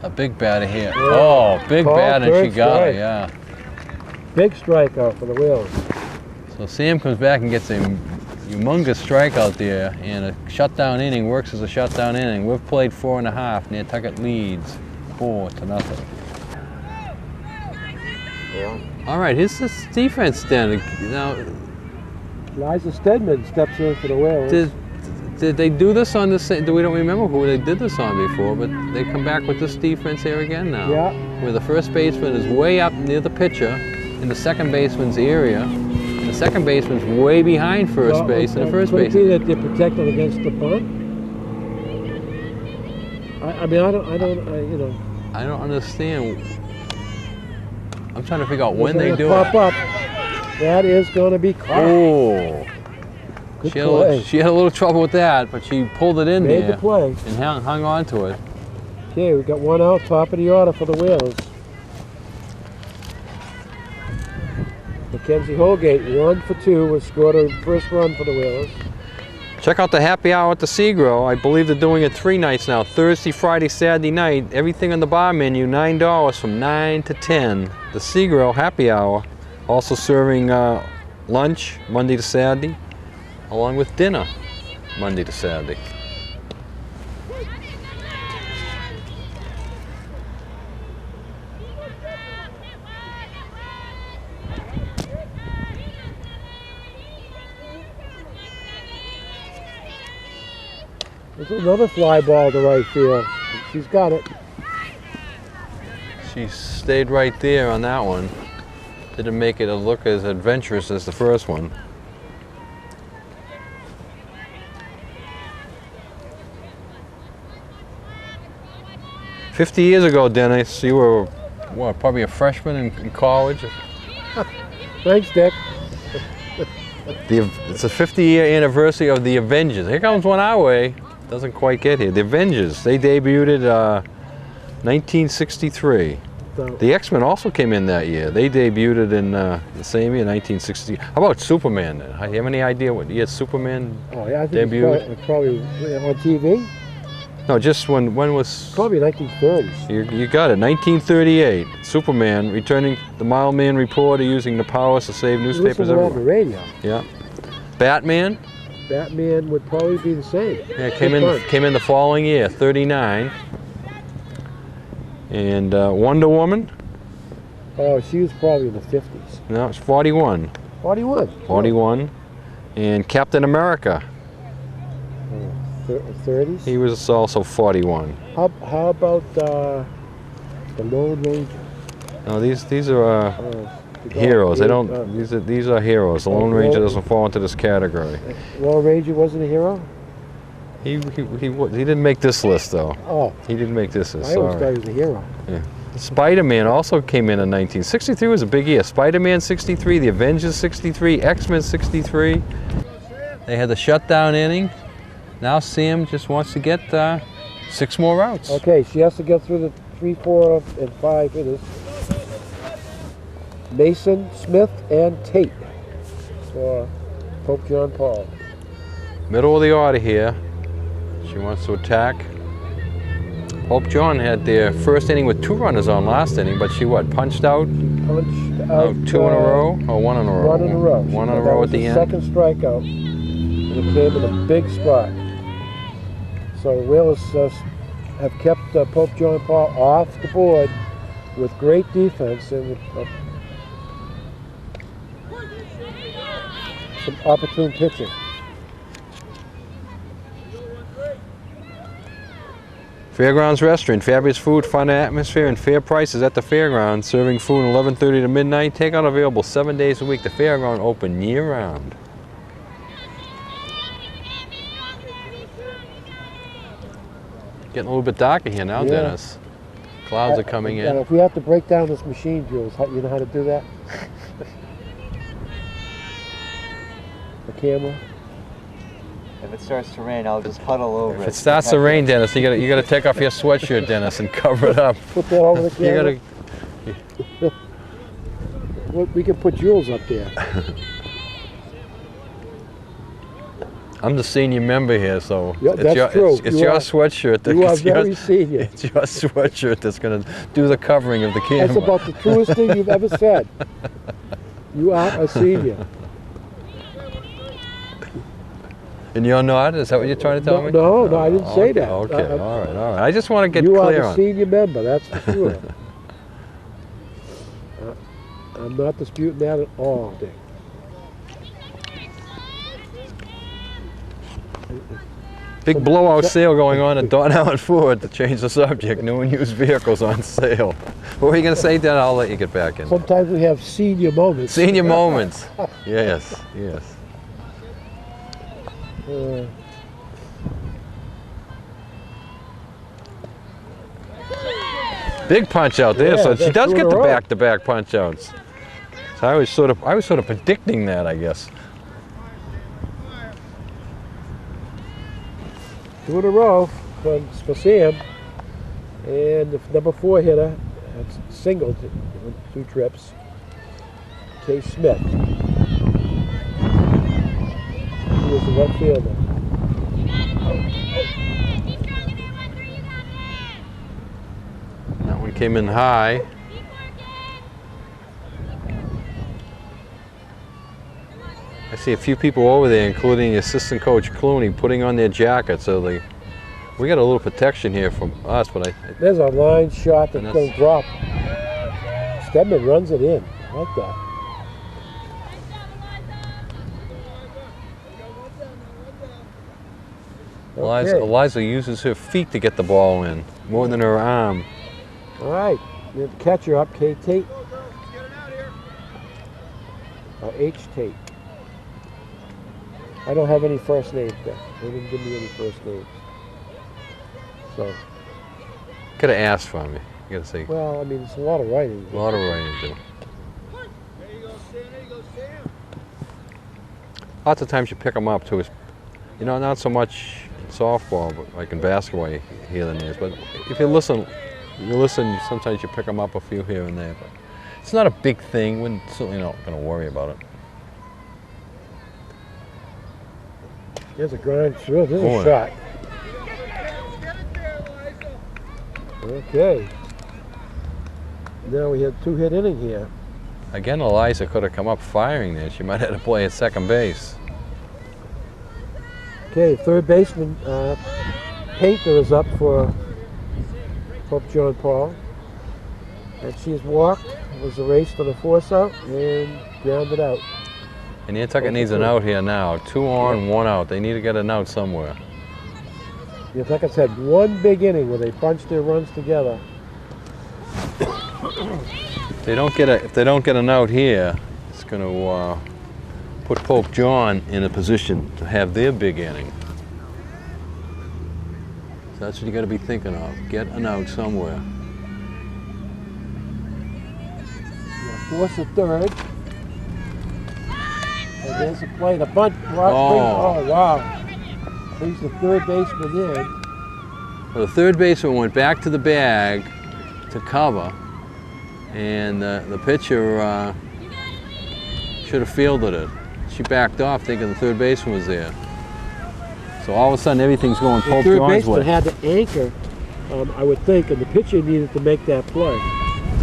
A big batter here. Yeah. Oh, big Called bat, and she third got strike. it, yeah. Big strikeout for the Wheels. So Sam comes back and gets a humongous strikeout there, and a shutdown inning works as a shutdown inning. We've played 4.5. Nantucket leads 4-0. Yeah. All right, here's this defense then. Now, Liza Stedman steps in for the Wheels. did they do this on the same? We don't remember who they did this on before, but they come back with this defense here again now. Yeah. Where the first baseman is way up near the pitcher in the second baseman's area. And the second baseman's way behind first base and the first Could it be baseman. that they're protected against the bunt? I mean, you know. I don't understand. I'm trying to figure out when It's they do gonna it. pop up. That is going to be caught. Oh. Good She play. had a little trouble with that, but she pulled it in Made there the play. and hung on to it. Okay, we got 1 out, top of the order for the Wheels. Mackenzie Holgate, 1 for 2, was scored a first run for the Wheels. Check out the happy hour at the Seagrow. I believe they're doing it 3 nights now. Thursday, Friday, Saturday night. Everything on the bar menu, $9 from 9 to 10. The Seagrow happy hour. Also serving lunch Monday to Saturday, along with dinner Monday to Saturday. There's another fly ball to right field. She's got it. She stayed right there on that one. Didn't make it look as adventurous as the first one. "50 years ago, Dennis, you were, what, probably a freshman in college? Thanks, Dick. It's a 50-year anniversary of the Avengers. Here comes one our way. Doesn't quite get here. The Avengers, they debuted 1963. So, The X-Men also came in that year. They debuted in the same year, 1960. How about Superman then? Do you have any idea what year Superman oh, yeah, I think debuted? it's probably on TV. No, just when was... Probably 1930s. You got it, 1938. Superman returning the mild-man reporter using the powers to save newspapers Listen to that on the everywhere. radio. Yeah. Batman? Batman would probably be the same. Yeah, Good came in the following year, 39. And Wonder Woman? Oh, she was probably in the 50s. No, it's 41. 41. 41. And Captain America, 30s. he was also 41. How about the Lone Ranger? No, these are The guy- heroes. They he- don't. These are heroes. The Lone Ranger doesn't fall into this category. Lone Ranger wasn't a hero? He didn't make this list though. Oh, He didn't make this list. I always thought Sorry. he was a hero. Spider-Man also came in 1963. Was a big year. Spider-Man 63, The Avengers 63, X-Men 63. They had the shutdown inning. Now Sam just wants to get 6 more outs. Okay, she has to get through the 3, 4, and 5 innings. Mason, Smith, and Tate. for Pope John Paul. Middle of the order here. She wants to attack. Pope John had their first inning with 2 runners on last inning, but she what, punched out? Punched out 2 in a row or 1 in a row? 1 in a row. One in a row at the end. Second strikeout. And it came in a big spot. So Whalers have kept Pope John Paul off the board with great defense and with some opportune pitching. Fairgrounds Restaurant, fabulous food, fun atmosphere, and fair prices at the fairgrounds. Serving food 11:30 to midnight. Takeout available 7 days a week. The fairground open year-round. Getting a little bit darker here now, Yeah. Dennis. Clouds are coming in. If we have to break down this machine, Jules, you know how to do that? The camera. If it starts to rain, I'll just huddle over If it starts to rain, Dennis, you gotta take off your sweatshirt, Dennis, and cover it up. Put that over the camera. You gotta. We can put Jules up there. I'm the senior member here, so Yeah, that's true. it's You your are- sweatshirt. You are it's your- very senior. It's your sweatshirt that's gonna do the covering of the camera. That's about the truest thing you've ever said. You are a senior. And you're not? Is that what you're trying to tell me? No, I didn't say that. Okay, all right. I just want to get You are clear the on. senior member, that's for sure. I'm not disputing that at all, Dick. Big blowout sale going on at Don Allen Ford to change the subject. New and used vehicles on sale. What were you going to say, Dan? I'll let you get back in. Sometimes we have senior moments. Senior moments. Yes. Big punch out there, Yeah, so she that's does 2 get in a the row. back-to-back punch outs. So I was sort of predicting that, I guess. 2 in a row for Sam. And the number 4 hitter, that's singled with 2 trips, K. Smith. He was the left fielder. That one came in high. I see a few people over there, including assistant coach Clooney, putting on their jackets. So we got a little protection here from us, but There's a line shot that's And going to drop. Stedman runs it in. I like that. Okay. Eliza uses her feet to get the ball in, more than her arm. All right. We have the catcher up, K. Tate. Or H. Tate. I don't have any first names there. They didn't give me any first names. So, Could have asked for me. You gotta say, well, I mean, it's a lot of writing. a lot of writing to do. Lots of times you pick them up too. You know, not so much in softball, but like in basketball here than there is. But if you listen, sometimes you pick them up a few here and there. But it's not a big thing. We're certainly not going to worry about it. There's a grind through. There's Boy. a shot. Okay. Now we had 2-hit inning here. Again, Eliza could have come up firing there. She might have had to play at second base. Okay, third baseman Painter is up for Pope John Paul. And she's walked, was erased on a force out, and grounded out. And Nantucket needs an out here now. 2 on, 1 out. They need to get an out somewhere. Nantucket's had one big inning where they bunched their runs together. If they don't get an out here, it's going to put Pope John in a position to have their big inning. So that's what you got to be thinking of. Get an out somewhere. Force at third. And there's a play. The bunt. Oh. Wow. Brings the third baseman in. So the third baseman went back to the bag to cover, and the pitcher should have fielded it. she backed off thinking the third baseman was there. So all of a sudden everything's going The Pope third John's baseman way. had to anchor, I would think, and the pitcher needed to make that play.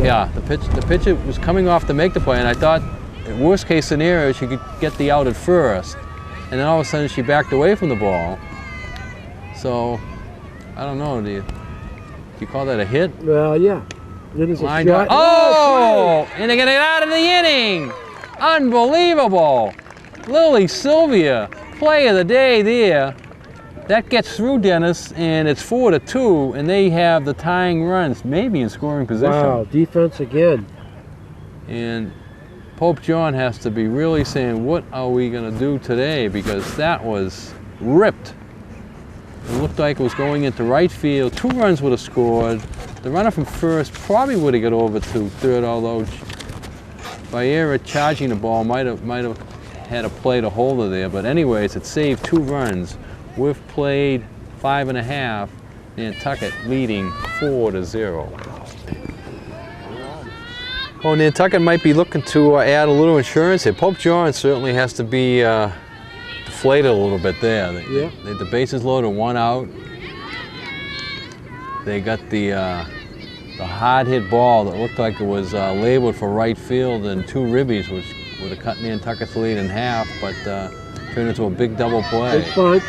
Yeah, the pitcher was coming off to make the play, and I thought, worst case scenario, she could get the out at first. And then all of a sudden she backed away from the ball. So, I don't know, do you call that a hit? Well, yeah. And then there's a Line shot. drive. Oh! And they're going to get out of the inning! Unbelievable! Lily Sylvia, play of the day there. That gets through Dennis, and it's 4-2, and they have the tying runs, maybe in scoring position. Wow, defense again. And Pope John has to be really saying, what are we going to do today? Because that was ripped. It looked like it was going into right field. 2 runs would have scored. The runner from first probably would have got over to third, although Viera charging the ball might have had a play to hold her there. But anyways, it saved 2 runs. We've played 5.5, Nantucket leading 4-0. Well, Nantucket might be looking to add a little insurance here. Pope John certainly has to be deflated a little bit there. The bases loaded, 1 out. They got the hard hit ball that looked like it was labeled for right field, and 2 ribbies, which would have cut Nantucket's lead in half, but turned into a big double play. Big bunt.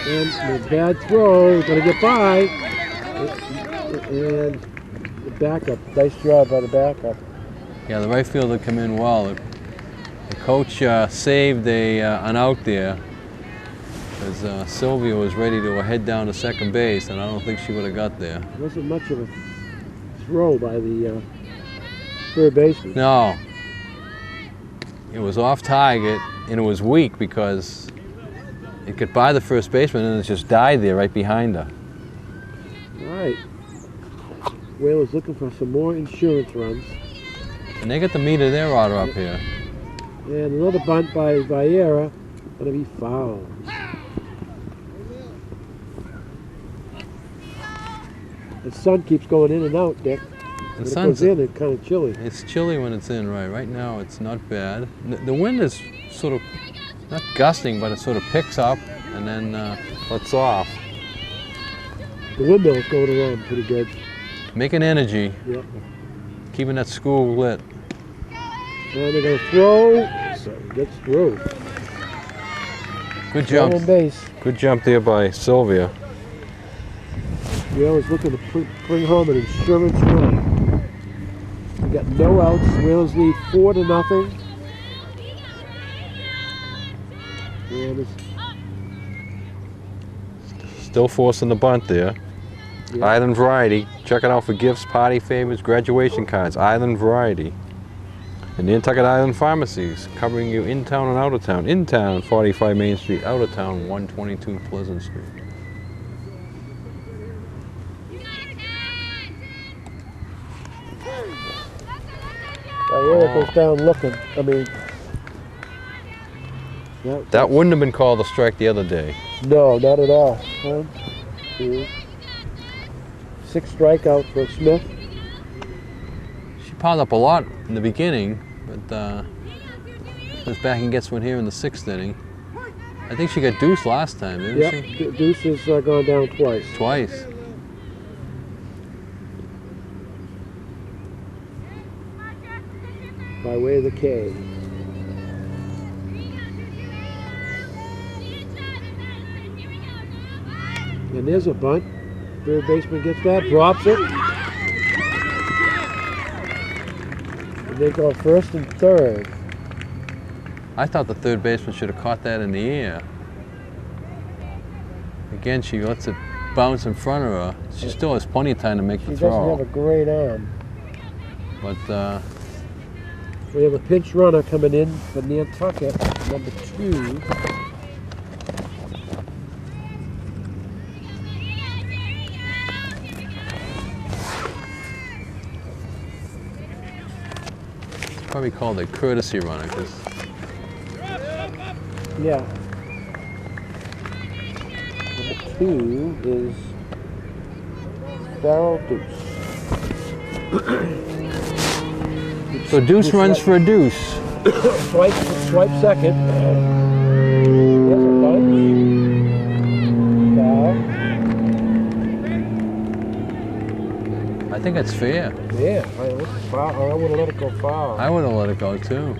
And the bad throw, gonna get by. And the backup, nice job by the backup. Yeah, the right fielder come in well. The coach saved an out there, because Sylvia was ready to head down to second base, and I don't think she would have got there. It wasn't much of a throw by the third baseman. No. It was off target, and it was weak because it got by the first baseman and it just died there right behind her. All right. Whalers looking for some more insurance runs. And they got the meat of their order up here. And another bunt by Viera, gonna be fouled. The sun keeps going in and out, Dick. When it goes in, it's kind of chilly. It's chilly when it's in, right? Right now it's not bad. The wind is sort of, not gusting, but it sort of picks up and then lets off. The windmill's going around pretty good. Making energy. Yep. Keeping that school lit. And they're going to throw, so it gets through. Good jump. On base. Good jump there by Sylvia. Whalers looking to bring home an insurance run. We got no outs. Whalers lead 4-0. And it's Still forcing the bunt there. Yeah. Island Variety. Check it out for gifts, party favors, graduation cards. Island Variety. And Nantucket Island Pharmacies, covering you in town and out of town. In town, 45 Main Street. Out of town, 122 Pleasant Street. Viera goes down looking. I mean, That wouldn't have been called a strike the other day. no, not at all. 1, 2, 6 strikeout for Smith. She piled up a lot in the beginning, but goes back and gets one here in the 6th inning. I think she got deuced last time, didn't she? Yep, Deuce has gone down twice. Twice. By way of the K. And there's a bunt. Third baseman gets that, drops it. And they go first and third. I thought the third baseman should have caught that in the air. Again, she lets it bounce in front of her. She still has plenty of time to make the She throw. doesn't have a great arm. But We have a pinch runner coming in for Nantucket, number 2. it's probably called a courtesy runner, because Yeah. Number 2 is Farrell Deuce. so deuce runs for a deuce. Swipe second. There's a bunt. I think it's fair. Yeah, I would have let it go foul. I would have let it go too.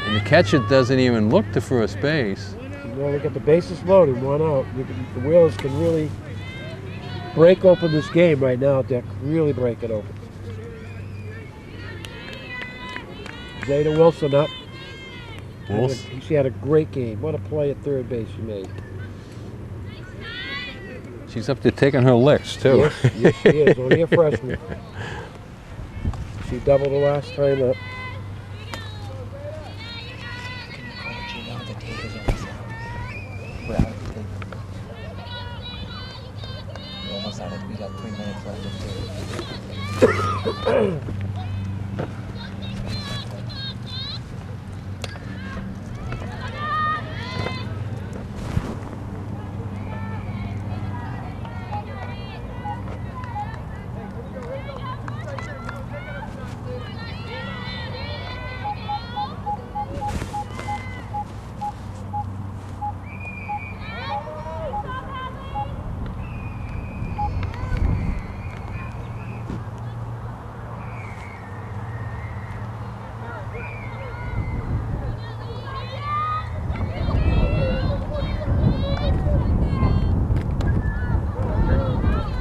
And the catcher doesn't even look to first base. You know, look at the bases loaded, 1 out. The Whalers can really break open this game right now, Dick. Really break it open. Zeta Wilson up. Wilson. She had a great game. What a play at third base she made. She's up there taking her licks too. Yes, she is. Only a freshman. She doubled the last time up. We're almost out of. We got 3 minutes left in the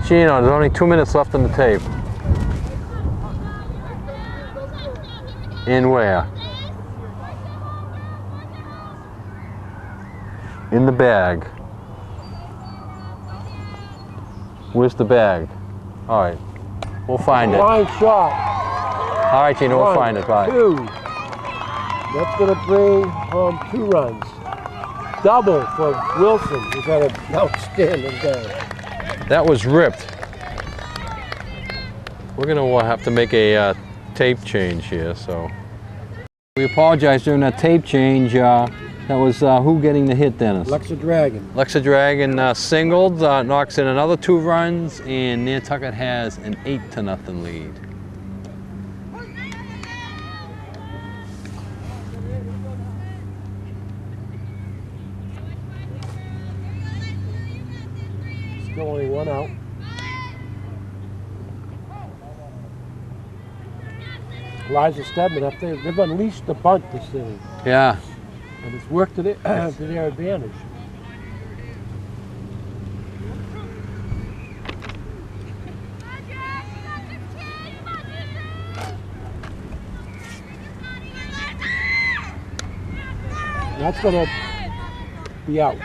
Gino, there's only 2 minutes left on the tape. In where? In the bag. Where's the bag? All right, we'll find it. Line shot. All right, Gino, we'll find it. Bye. 2. That's going to bring home 2 runs. Double for Wilson, who's had an outstanding day. That was ripped. We're gonna have to make a tape change here, so. We apologize during that tape change. That was who getting the hit, Dennis? Lexa Dragon. Lexa Dragon singled, knocks in another 2 runs, and Nantucket has an 8-0 lead. Still only 1 out. Liza Stedman up there. They've unleashed the bunt this inning. Yeah. And it's worked to their advantage. That's going to be out.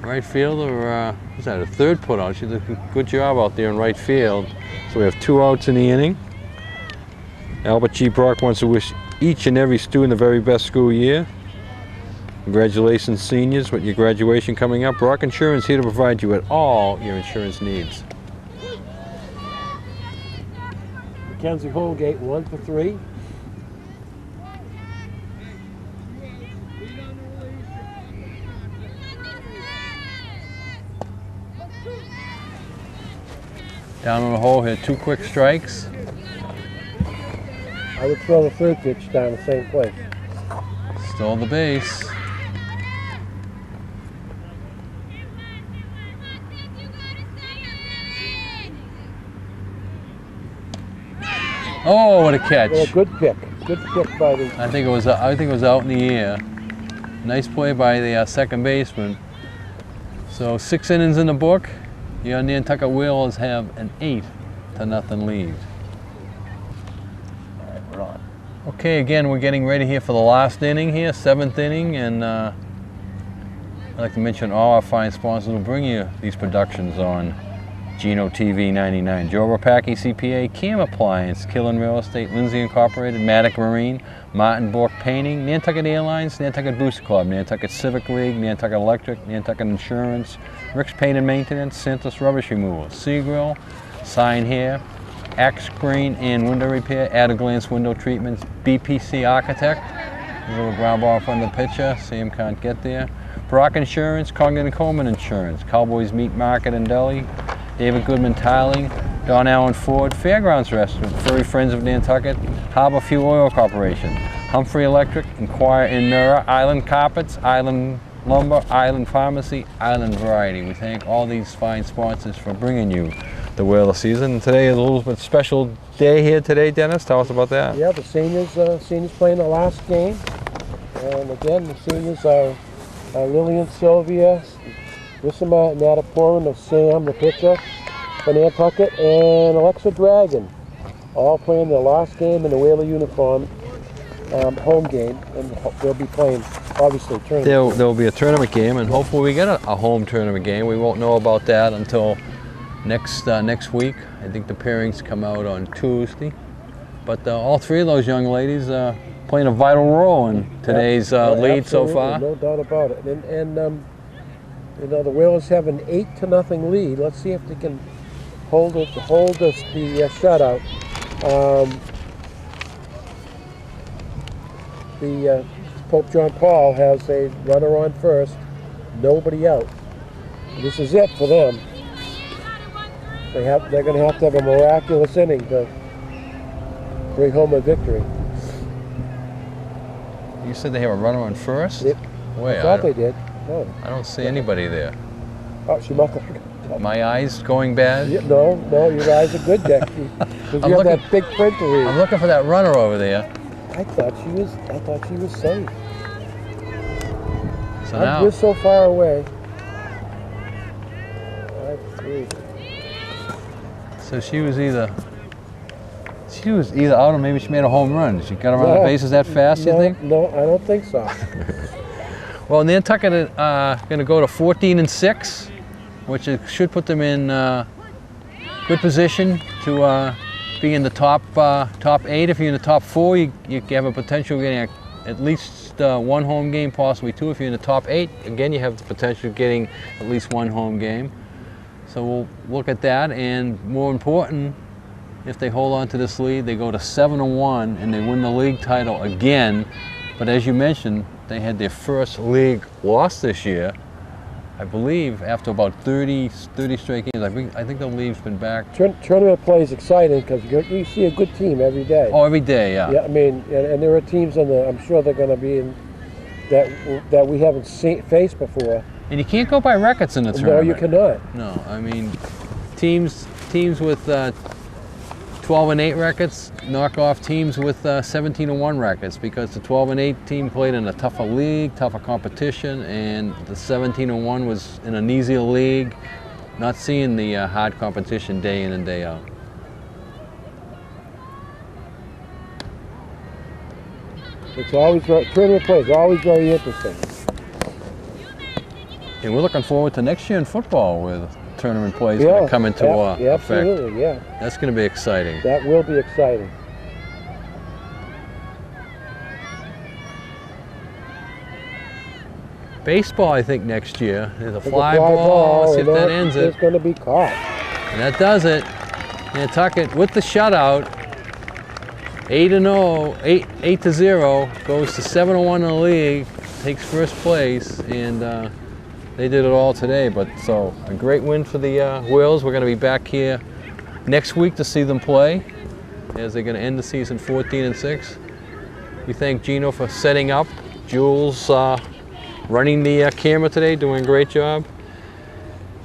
Right field, or was that a third put out? She did a good job out there in right field. So we have 2 outs in the inning. Albert G. Brock wants to wish each and every student the very best school year. Congratulations, seniors, with your graduation coming up. Brock Insurance here to provide you with all your insurance needs. Mackenzie Holgate 1 for 3. Down on the hole here, 2 quick strikes. I would throw the third pitch down the same place. Stole the base. Oh, what a catch! Well, good pick. Good pick by the. I think it was out in the air. Nice play by the second baseman. So 6 innings in the book. Your Nantucket Whalers have an 8-0 lead. All right, we're on. Okay, again, we're getting ready here for the last inning here, 7th inning, and I'd like to mention all our fine sponsors who bring you these productions on Gino TV 99. Joe Rapaki CPA, Cam Appliance, Killen Real Estate, Lindsay Incorporated, Matic Marine, Martin Bork Painting, Nantucket Airlines, Nantucket Booster Club, Nantucket Civic League, Nantucket Electric, Nantucket Insurance, Rick's Paint and Maintenance, Santos Rubbish Removal, Seagrill, Sign Here, Axe Screen and Window Repair, At-A-Glance Window Treatments, BPC Architect, a little ground ball in front of the pitcher, Sam can't get there, Brock Insurance, Congdon and Coleman Insurance, Cowboys Meat Market and Deli, David Goodman Tiling, Don Allen Ford, Fairgrounds Restaurant, Furry Friends of Nantucket, Harbor Fuel Oil Corporation, Humphrey Electric, Inquire and Mirror, Island Carpets, Island Lumber, Island Pharmacy, Island Variety. We thank all these fine sponsors for bringing you the whaler season. And today is a little bit special day here today, Dennis. Tell us about that. Yeah, the seniors playing the last game. And again, the seniors are Lillian Sylvia, Rissima Nataporan of Sam, the pitcher for Nantucket, and Alexa Dragon, all playing their last game in the whaler uniform, home game, and they'll be playing, obviously, tournament. There'll be a tournament game, and hopefully we get a home tournament game. We won't know about that until next week. I think the pairings come out on Tuesday. But all three of those young ladies playing a vital role in today's lead so far. No doubt about it. And you know, the Whalers have an 8-0 lead. Let's see if they can hold the shutout. The Pope John Paul has a runner on first, nobody out. This is it for them. They're going to have a miraculous inning to bring home a victory. You said they have a runner on first? Yep. Wait, I thought they did. No. I don't see anybody there. Oh, she must have. My eyes going bad? Yeah, no, your eyes are good, Dick. Because you have that big print to read. I'm looking for that runner over there. I thought she was safe. So now We're so far away. 5-3. So she was either out or maybe she made a home run. She got around the bases that fast, you think? No, I don't think so. Well, Nantucket going to go to 14-6, which should put them in good position to be in the top 8. If you're in the top 4, you have a potential of getting at least one home game, possibly 2. If you're in the top 8, again, you have the potential of getting at least one home game. So we'll look at that, and more important, if they hold on to this lead, they go to 7-1 and they win the league title again. But as you mentioned, they had their first league loss this year, I believe, after about 30 straight games. I think the league's been back. Tournament play is exciting because you see a good team every day. Oh, every day, yeah. Yeah, I mean, and there are teams I'm sure they're going to be in that we haven't faced before. And you can't go by records in the tournament. No, you cannot. No, I mean, teams with 12-8 records knock off teams with 17-1 records, because the 12-8 team played in a tougher league, tougher competition, and the 17-1 was in an easier league, not seeing the hard competition day in and day out. It's always tournament play is always very interesting. And we're looking forward to next year in football with tournament plays going to come into effect. Absolutely, yeah. That's going to be exciting. That will be exciting. Baseball, I think, next year. There's a fly ball. See if that ends it. It's going to be caught. And that does it. Nantucket with the shutout. 8-0, 8-0, goes to 7-1 in the league, takes first place, and they did it all today. But so a great win for the Whalers. We're going to be back here next week to see them play, as they're going to end the season 14-6. We thank Gino for setting up. Jules running the camera today, doing a great job.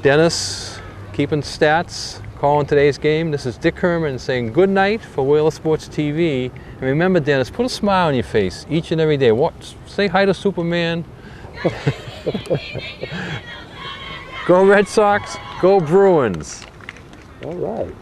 Dennis keeping stats, calling today's game. This is Dick Herman saying good night for Whaler Sports TV. And remember, Dennis, put a smile on your face each and every day. Say hi to Superman. Go Red Sox, go Bruins. All right.